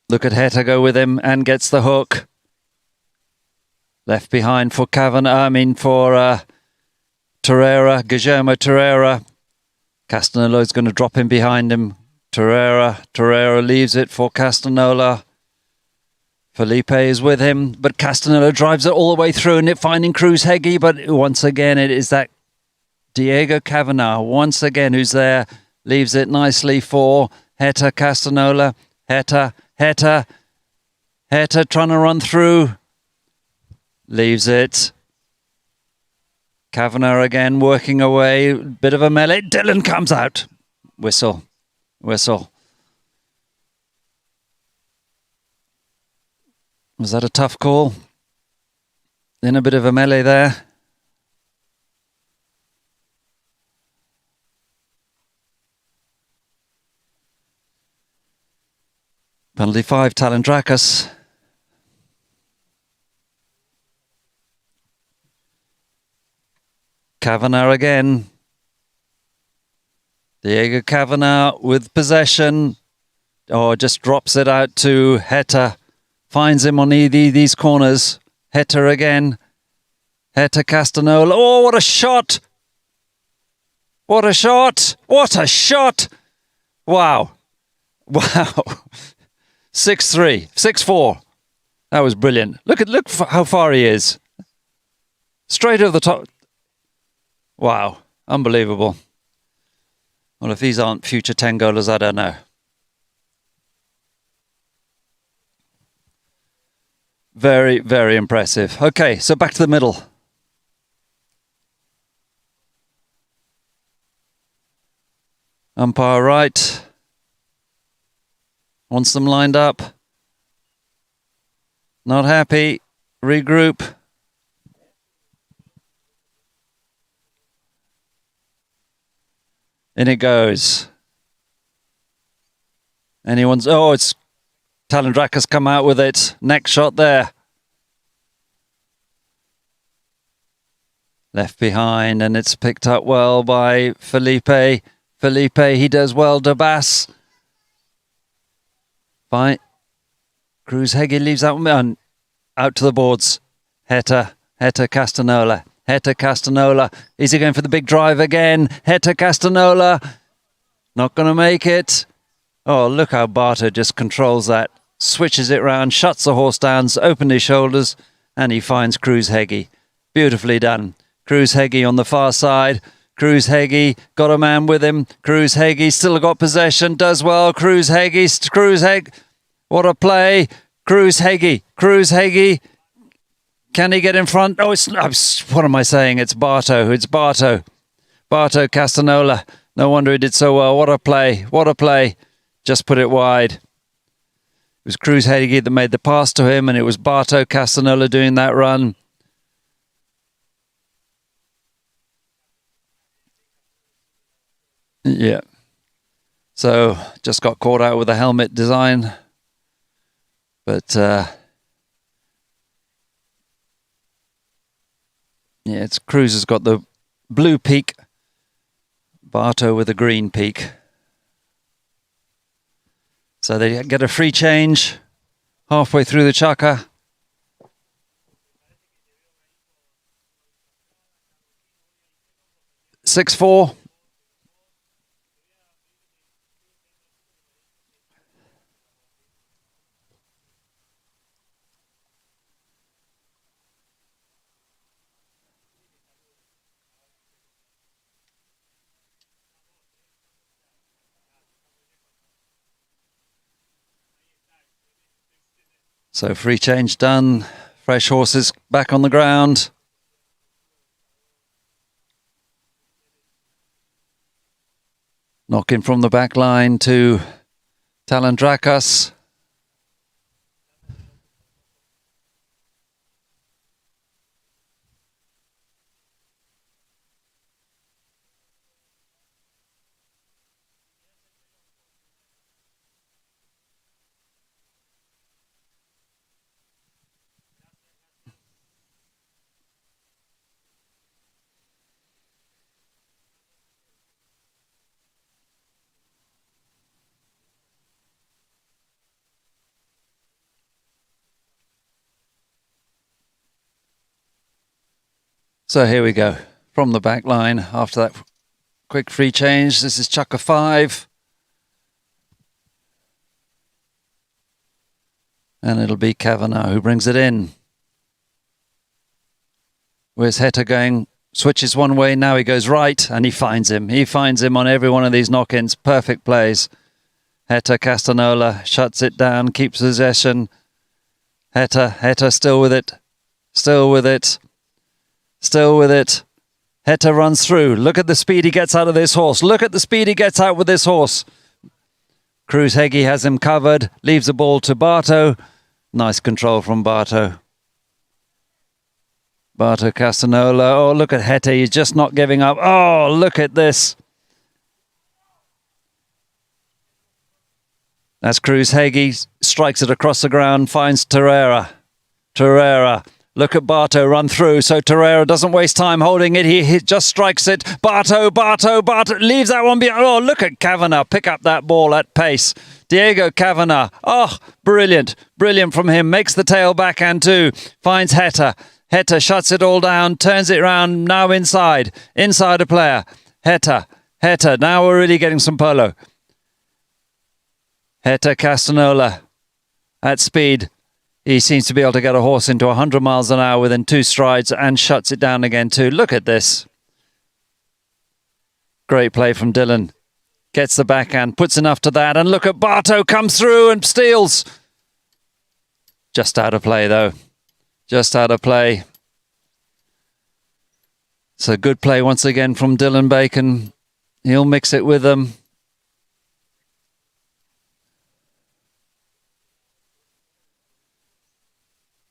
Look at Heta go with him and gets the hook. Left behind for Torreira, Guillermo Torreira. Castanola is going to drop in behind him. Torreira leaves it for Castanola. Felipe is with him, but Castanola drives it all the way through and it finding Cruz-Heggie, but once again it is that Diego Kavanagh, once again, who's there, leaves it nicely for Heta Castanola. Heta trying to run through. Leaves it. Kavanagh again working away. Bit of a melee. Dylan comes out. Whistle. Was that a tough call? In a bit of a melee there. Penalty 5, Talandracas. Kavanagh again. Diego Kavanagh with possession. Oh, just drops it out to Heta. Finds him on these corners. Heta again. Heta Castanola. Oh, what a shot! What a shot! What a shot! Wow. 6-3. 6-4. That was brilliant. Look how far he is. Straight over the top. Wow. Unbelievable. Well, if these aren't future 10-goalers, I don't know. Very, very impressive. Okay, so back to the middle. Umpire right. Wants them lined up. Not happy. Regroup. In it goes. Anyone's... Oh, it's... Talandracas come out with it. Next shot there. Left behind, and it's picked up well by Felipe. Felipe, he does well. Dabas. Fine. Cruz Heggie leaves that one out to the boards. Heta Castanola. Heta Castanola. Is he going for the big drive again? Heta Castanola. Not going to make it. Oh, look how Barto just controls that. Switches it round, shuts the horse down, opened his shoulders, and he finds Cruz Heggie. Beautifully done. Cruz Heggie on the far side. Cruz Heggie got a man with him. Cruz Heggie still got possession. Does well. Cruz Heggie. What a play. Cruz Heggie. Can he get in front? Oh, what am I saying? It's Barto. Barto Castanola. No wonder he did so well. What a play. Just put it wide. It was Cruz Heggie that made the pass to him, and it was Barto Castanola doing that run. Yeah. So, just got caught out with the helmet design. But, yeah, it's Cruz has got the blue peak. Barto with a green peak. So they get a free change halfway through the Chukka. $6-4. So free change done. Fresh horses back on the ground. Knocking from the back line to Talandracas. So here we go, from the back line after that quick free change. This is Chukka 5. And it'll be Kavanagh who brings it in. Where's Heta going? Switches one way, now he goes right, and he finds him. He finds him on every one of these knock-ins. Perfect plays. Heta Castanola shuts it down, keeps possession. Heta still with it. Still with it. Heta runs through. Look at the speed he gets out of this horse. Look at the speed he gets out with this horse. Cruz Heggie has him covered. Leaves the ball to Barto. Nice control from Barto. Barto Castanola. Oh, look at Heta. He's just not giving up. Oh, look at this. That's Cruz Heggie. Strikes it across the ground. Finds Torreira. Look at Barto run through, so Torreira doesn't waste time holding it. He just strikes it. Barto leaves that one behind. Oh, look at Kavanagh pick up that ball at pace. Diego Kavanagh. Oh, brilliant from him. Makes the tail backhand too. Finds Heta. Heta shuts it all down, turns it round. Now inside a player. Heta. Now we're really getting some polo. Heta Castanola at speed. He seems to be able to get a horse into 100 miles an hour within 2 strides and shuts it down again too. Look at this. Great play from Dylan. Gets the backhand, puts enough to that, and look at Barto comes through and steals. Just out of play, though. Just out of play. So good play once again from Dylan Bacon. He'll mix it with them.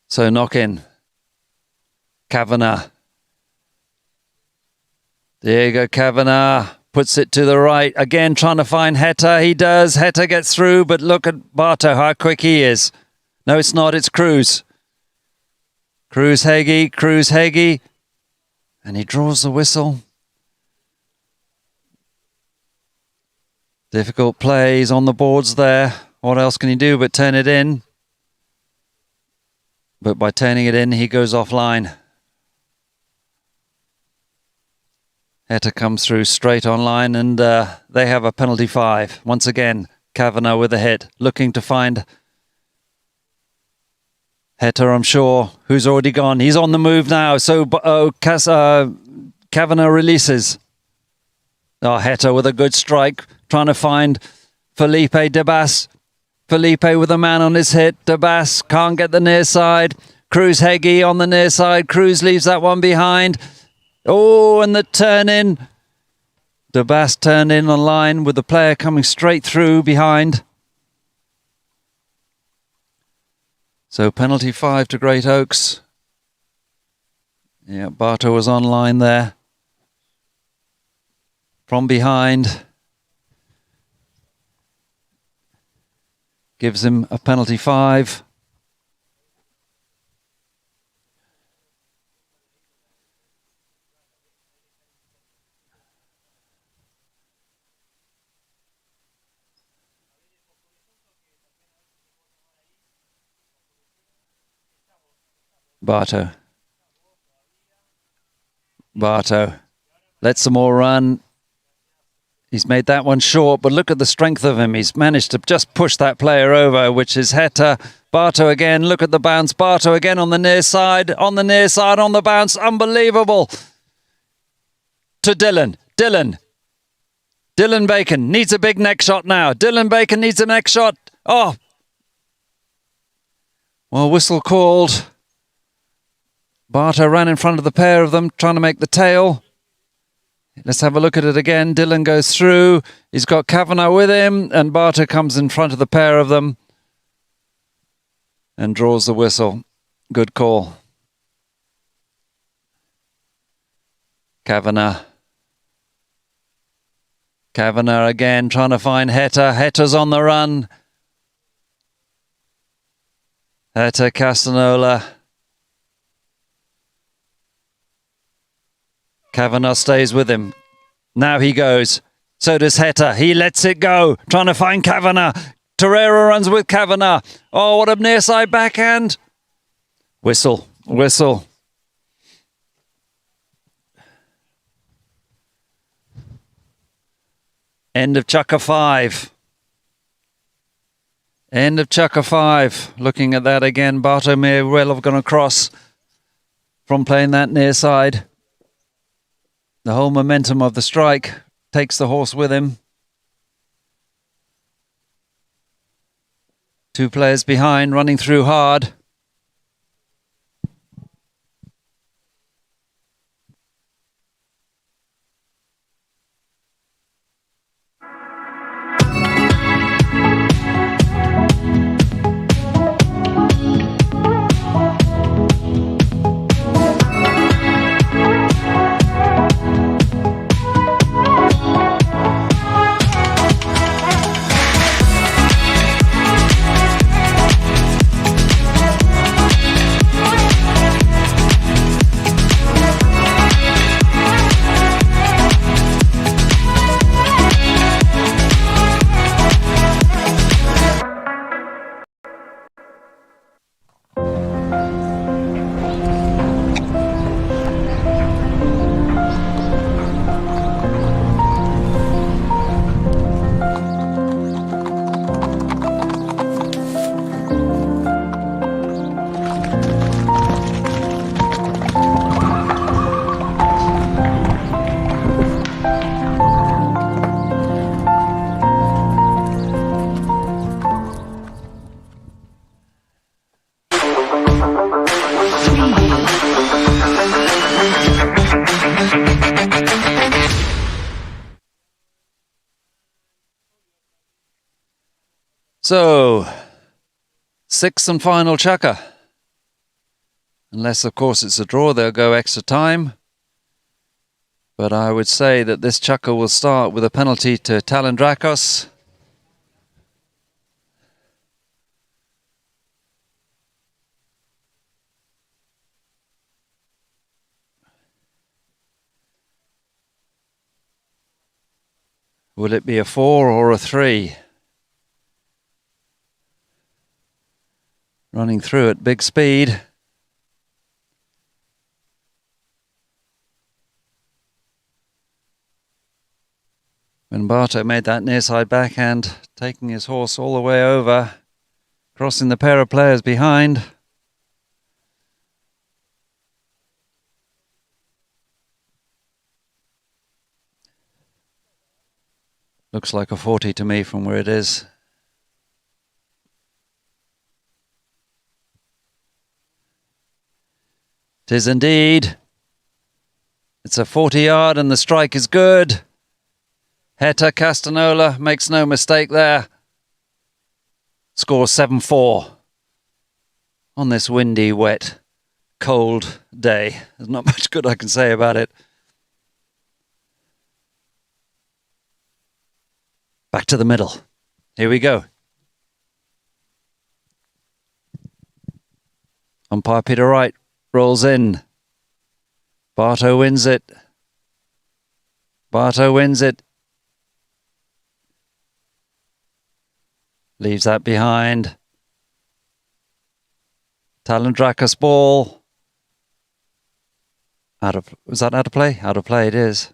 So knock in. Kavanagh. Diego Kavanagh puts it to the right. Again, trying to find Heta. He does. Heta gets through, but look at Barto, how quick he is. No, it's not. It's Cruz. Cruz Heggie. And he draws the whistle. Difficult plays on the boards there. What else can he do but turn it in? But by turning it in, he goes offline. Heta comes through straight online, and they have a penalty 5. Once again, Kavanagh with a hit, looking to find Heta, I'm sure, who's already gone. He's on the move now, so Kavanagh releases. Oh, Heta with a good strike, trying to find Felipe Debas. Felipe with a man on his hit. Debas can't get the near side. Cruz Heggie on the near side. Cruz leaves that one behind. Oh, and the turn in. Debas turned in on line with the player coming straight through behind. So penalty 5 to Great Oaks. Yeah, Barto was on line there. From behind. Gives him a penalty 5. Barto lets them all run. He's made that one short, but look at the strength of him. He's managed to just push that player over, which is Heta. Barto again, look at the bounce. Barto again on the near side, on the bounce. Unbelievable. To Dylan. Dylan Bacon needs a big neck shot now. Dylan Bacon needs a neck shot. Oh. Well, whistle called. Barto ran in front of the pair of them, trying to make the tail. Let's have a look at it again. Dylan goes through. He's got Kavanagh with him, and Barto comes in front of the pair of them and draws the whistle. Good call. Kavanagh again, trying to find Heta. Heta's on the run. Heta Castanola. Kavanagh stays with him. Now he goes. So does Heta. He lets it go. Trying to find Kavanagh. Torreira runs with Kavanagh. Oh, what a near side backhand. Whistle. End of Chukka 5. Looking at that again, Barto may well have gone across from playing that near side. The whole momentum of the strike takes the horse with him. 2 players behind, running through hard. So, sixth and final Chukka. Unless, of course, it's a draw, they'll go extra time. But I would say that this Chukka will start with a penalty to Talandracas. Will it be a 4 or a 3? Running through at big speed. When Barto made that near side backhand, taking his horse all the way over, crossing the pair of players behind. Looks like a 40 to me from where it is. It is indeed. It's a 40-yard and the strike is good. Heta Castanola makes no mistake there. Scores 7-4 on this windy, wet, cold day. There's not much good I can say about it. Back to the middle. Here we go. Umpire Peter Wright rolls in. Barto wins it. Barto wins it. Leaves that behind. Talandracas ball. Was that out of play? Out of play it is.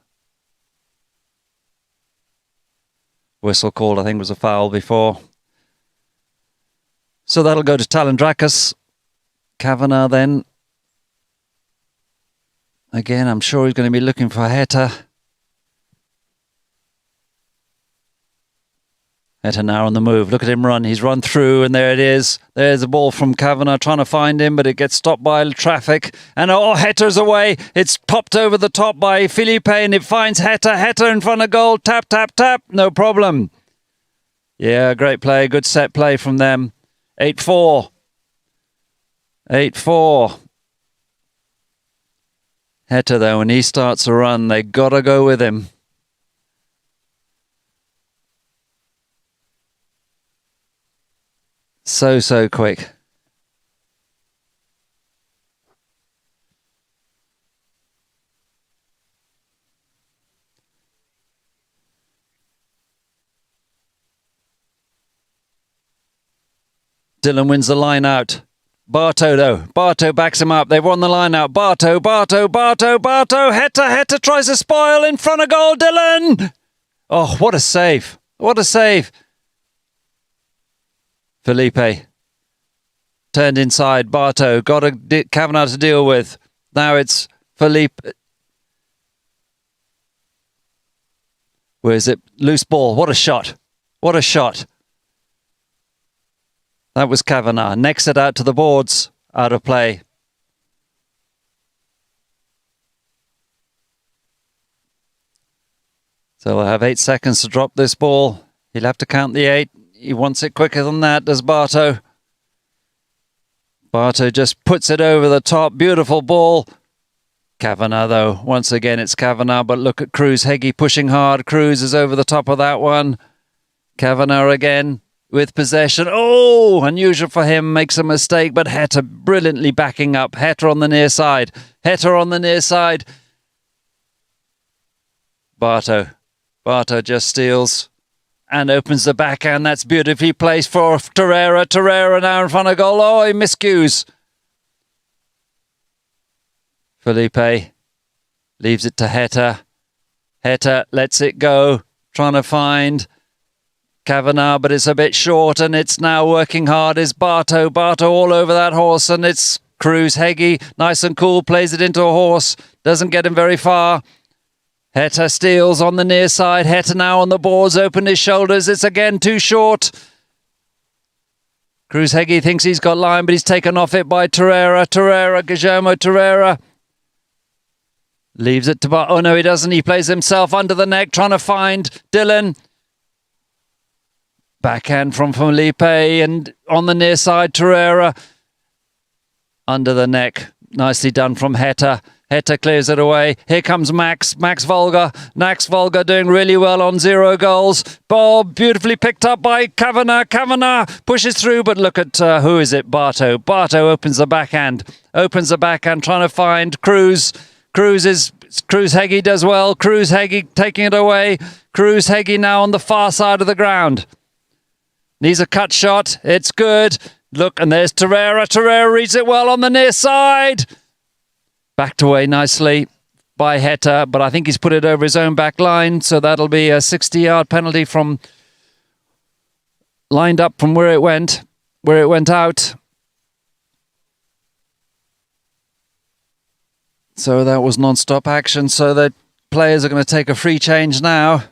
Whistle called, I think, was a foul before. So that'll go to Talandracas. Kavanagh then. Again, I'm sure he's going to be looking for Heta. Heta now on the move. Look at him run. He's run through and there it is. There's a ball from Kavanagh trying to find him, but it gets stopped by traffic. And oh, Heta's away. It's popped over the top by Felipe and it finds Heta. Heta in front of goal. Tap, tap, tap. No problem. Yeah, great play. Good set play from them. 8-4. 8-4. Heta, though, when he starts a run, they got to go with him. So quick. Dylan wins the line out. Barto, though. Barto backs him up. They've won the line out. Barto. Heta tries to spoil in front of goal. Dylan! Oh, what a save. What a save. Felipe turned inside. Barto got a Kavanagh to deal with. Now it's Felipe. Where is it? Loose ball. What a shot. What a shot. That was Kavanagh. Necks it out to the boards. Out of play. So we'll have 8 seconds to drop this ball. He'll have to count the 8. He wants it quicker than that, does Barto. Barto just puts it over the top. Beautiful ball. Kavanagh, though. Once again, it's Kavanagh, but look at Cruz Heggie pushing hard. Cruz is over the top of that one. Kavanagh again with possession. Oh, unusual for him. Makes a mistake, but Heta brilliantly backing up. Heta on the near side. Heta on the near side. Barto. Barto just steals and opens the backhand. That's beautifully placed for Torreira. Torreira now in front of goal. Oh, he miscues. Felipe leaves it to Heta. Heta lets it go. Trying to find Kavanagh, but it's a bit short and it's now working hard. Is Barto. Barto all over that horse and it's Cruz Heggie. Nice and cool. Plays it into a horse. Doesn't get him very far. Heta steals on the near side. Heta now on the boards, opened his shoulders. It's again too short. Cruz Heggie thinks he's got line, but he's taken off it by Torreira. Guillermo Torreira. Leaves it to oh no, he doesn't. He plays himself under the neck, trying to find Dylan. Backhand from Felipe, and on the near side, Torreira. Under the neck. Nicely done from Heta. Heta clears it away. Here comes Max Volga. Max Volga doing really well on 0 goals. Ball beautifully picked up by Kavanagh. Kavanagh pushes through, but look at, who is it? Barto. Barto opens the backhand. Trying to find Cruz. Cruz Heggie does well. Cruz Heggie taking it away. Cruz Heggie now on the far side of the ground. Needs a cut shot. It's good. Look, and there's Torreira. Torreira reads it well on the near side. Backed away nicely by Heta, but I think he's put it over his own back line, so that'll be a 60-yard penalty from lined up from where it went out. So that was non-stop action, so the players are going to take a free change now.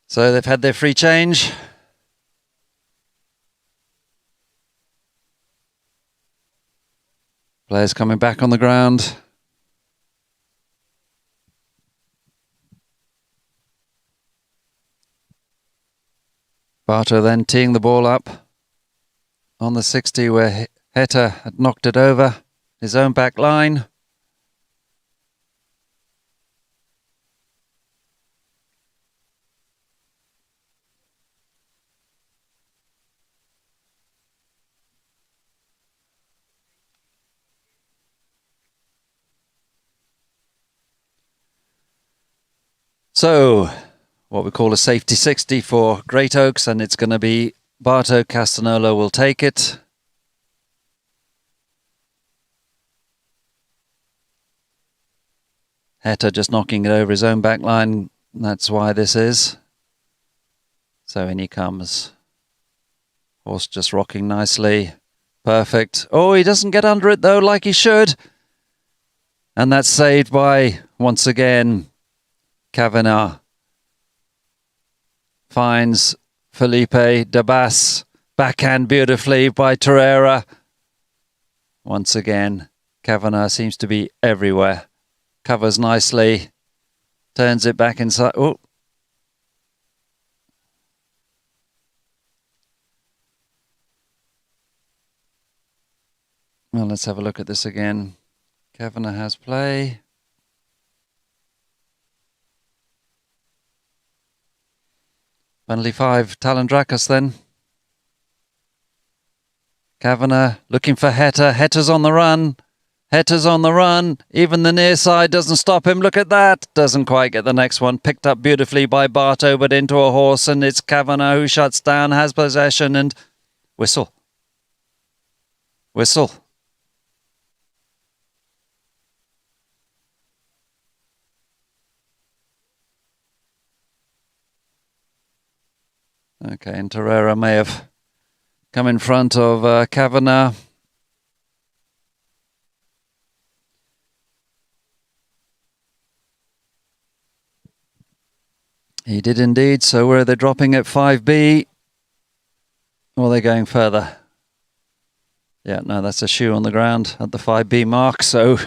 So they've had their free change. Players coming back on the ground. Barto then teeing the ball up on the 60 where Heta had knocked it over his own back line. So, what we call a safety 60 for Great Oaks, and it's going to be Barto. Castanolo will take it. Heta just knocking it over his own back line. That's why this is. So in he comes. Horse just rocking nicely. Perfect. Oh, he doesn't get under it though like he should. And that's saved by, once again, Kavanagh. Finds Felipe Dabas. Backhand beautifully by Torreira. Once again, Kavanagh seems to be everywhere. Covers nicely. Turns it back inside. Oh. Well, let's have a look at this again. Kavanagh has play. Penalty 5, Talandracas then. Kavanagh looking for Heta. Heta's on the run. Heta's on the run. Even the near side doesn't stop him. Look at that. Doesn't quite get the next one. Picked up beautifully by Barto, but into a horse, and it's Kavanagh who shuts down, has possession, and whistle. Whistle. Okay, and Torreira may have come in front of Kavanagh. He did indeed. So where are they dropping at 5B? Or are they going further? Yeah, no, that's a shoe on the ground at the 5B mark. So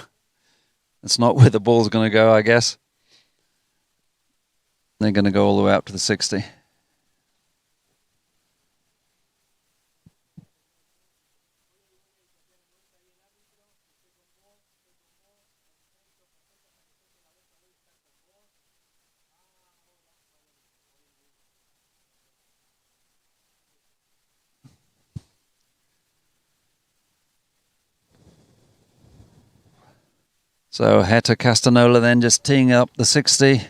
that's not where the ball's going to go, I guess. They're going to go all the way up to the 60. So Heta Castanola then just teeing up the 60.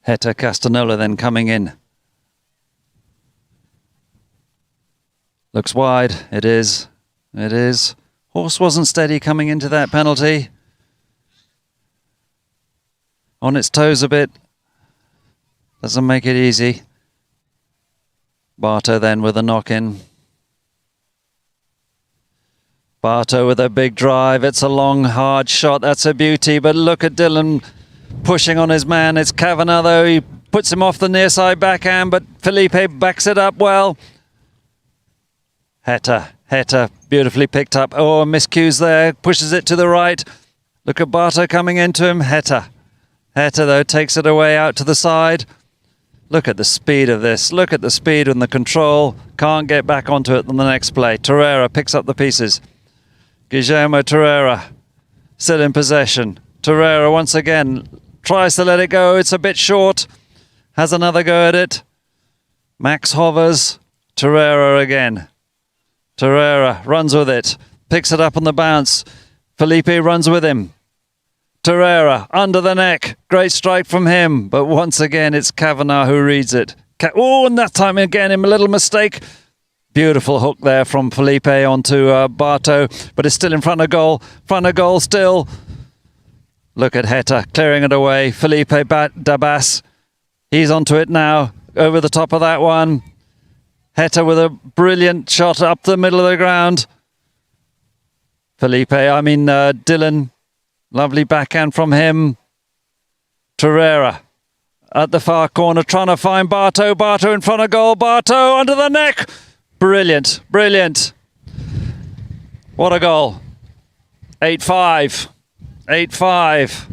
Heta Castanola then coming in. Looks wide. It is. It is. Horse wasn't steady coming into that penalty. On its toes a bit. Doesn't make it easy. Barto then with a knock-in. Barto with a big drive. It's a long, hard shot. That's a beauty. But look at Dylan pushing on his man. It's Kavanagh though. He puts him off the near side backhand, but Felipe backs it up well. Heta, beautifully picked up. Oh, miscues there. Pushes it to the right. Look at Barto coming into him. Heta though takes it away out to the side. Look at the speed of this. Look at the speed and the control. Can't get back onto it on the next play. Torreira picks up the pieces. Guillermo Torreira still in possession. Torreira once again tries to let it go. It's a bit short. Has another go at it. Max hovers. Torreira again. Torreira runs with it. Picks it up on the bounce. Felipe runs with him. Torreira under the neck. Great strike from him. But once again, it's Kavanagh who reads it. And that time again, a little mistake. Beautiful hook there from Felipe onto Barto. But it's still in front of goal. Front of goal still. Look at Heta clearing it away. Felipe Dabas. He's onto it now. Over the top of that one. Heta with a brilliant shot up the middle of the ground. Dylan. Lovely backhand from him. Torreira at the far corner trying to find Barto. Barto in front of goal. Barto under the neck. Brilliant. Brilliant. What a goal. 8-5. 8-5.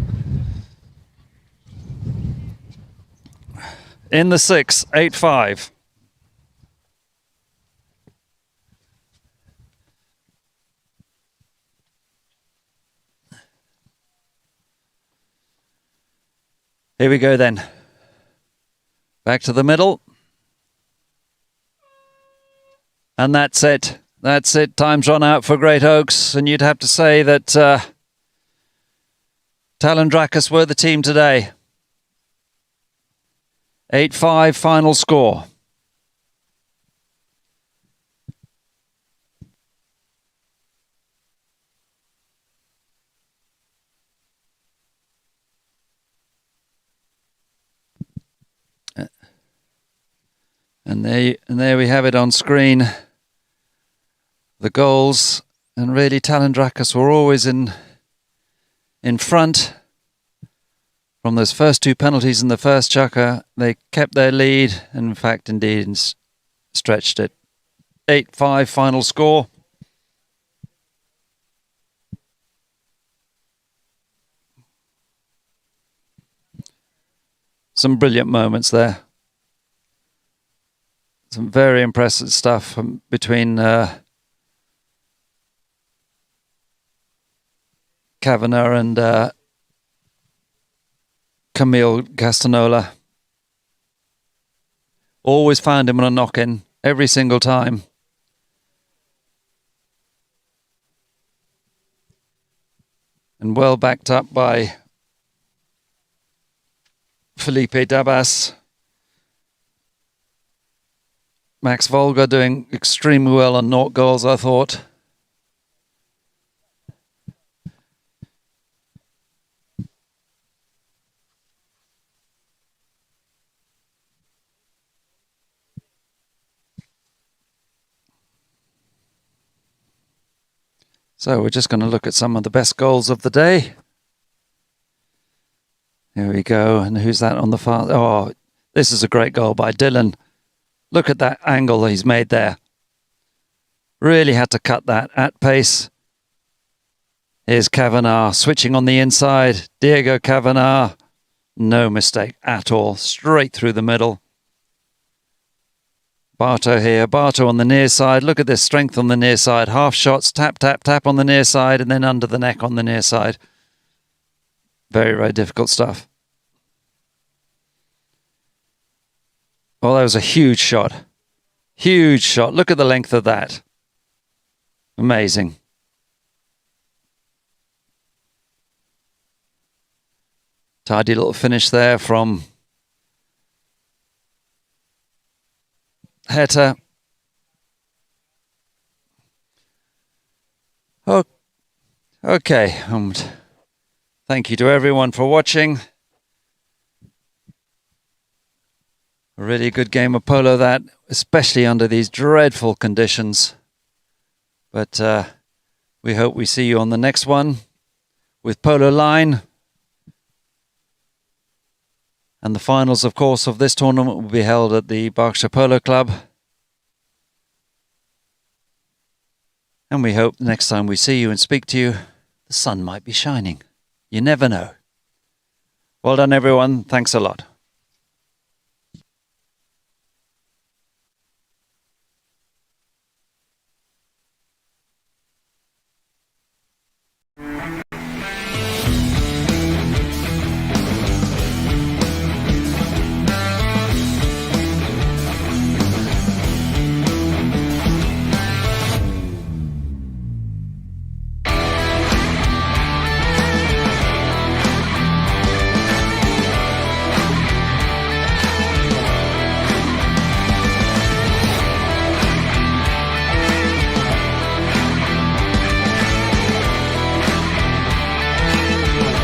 In the 6, 8-5. Here we go then. Back to the middle. And that's it. That's it. Time's run out for Great Oaks. And you'd have to say that Talandracas were the team today. 8-5 final score. And there we have it on screen. The goals, and really Talandracas were always in front. From those first two penalties in the first Chukka, they kept their lead, and in fact, indeed, stretched it. 8-5 final score. Some brilliant moments there. Some very impressive stuff between Kavanagh and Camille Castanola. Always found him on a knock-in, every single time. And well backed up by Felipe Dabas. Max Volga doing extremely well on naught goals, I thought. So we're just going to look at some of the best goals of the day. Here we go. And who's that on the far? Oh, this is a great goal by Dylan. Look at that angle he's made there. Really had to cut that at pace. Here's Kavanagh switching on the inside. Diego Kavanagh. No mistake at all. Straight through the middle. Barto here. Barto on the near side. Look at this strength on the near side. Half shots, tap, tap, tap on the near side, and then under the neck on the near side. Very, very difficult stuff. Well, that was a huge shot. Huge shot. Look at the length of that. Amazing. Tidy little finish there from Heta. Oh, okay. Thank you to everyone for watching. A really good game of polo that, especially under these dreadful conditions. But we hope we see you on the next one with Polo Line. And the finals, of course, of this tournament will be held at the Berkshire Polo Club. And we hope the next time we see you and speak to you, the sun might be shining. You never know. Well done, everyone. Thanks a lot.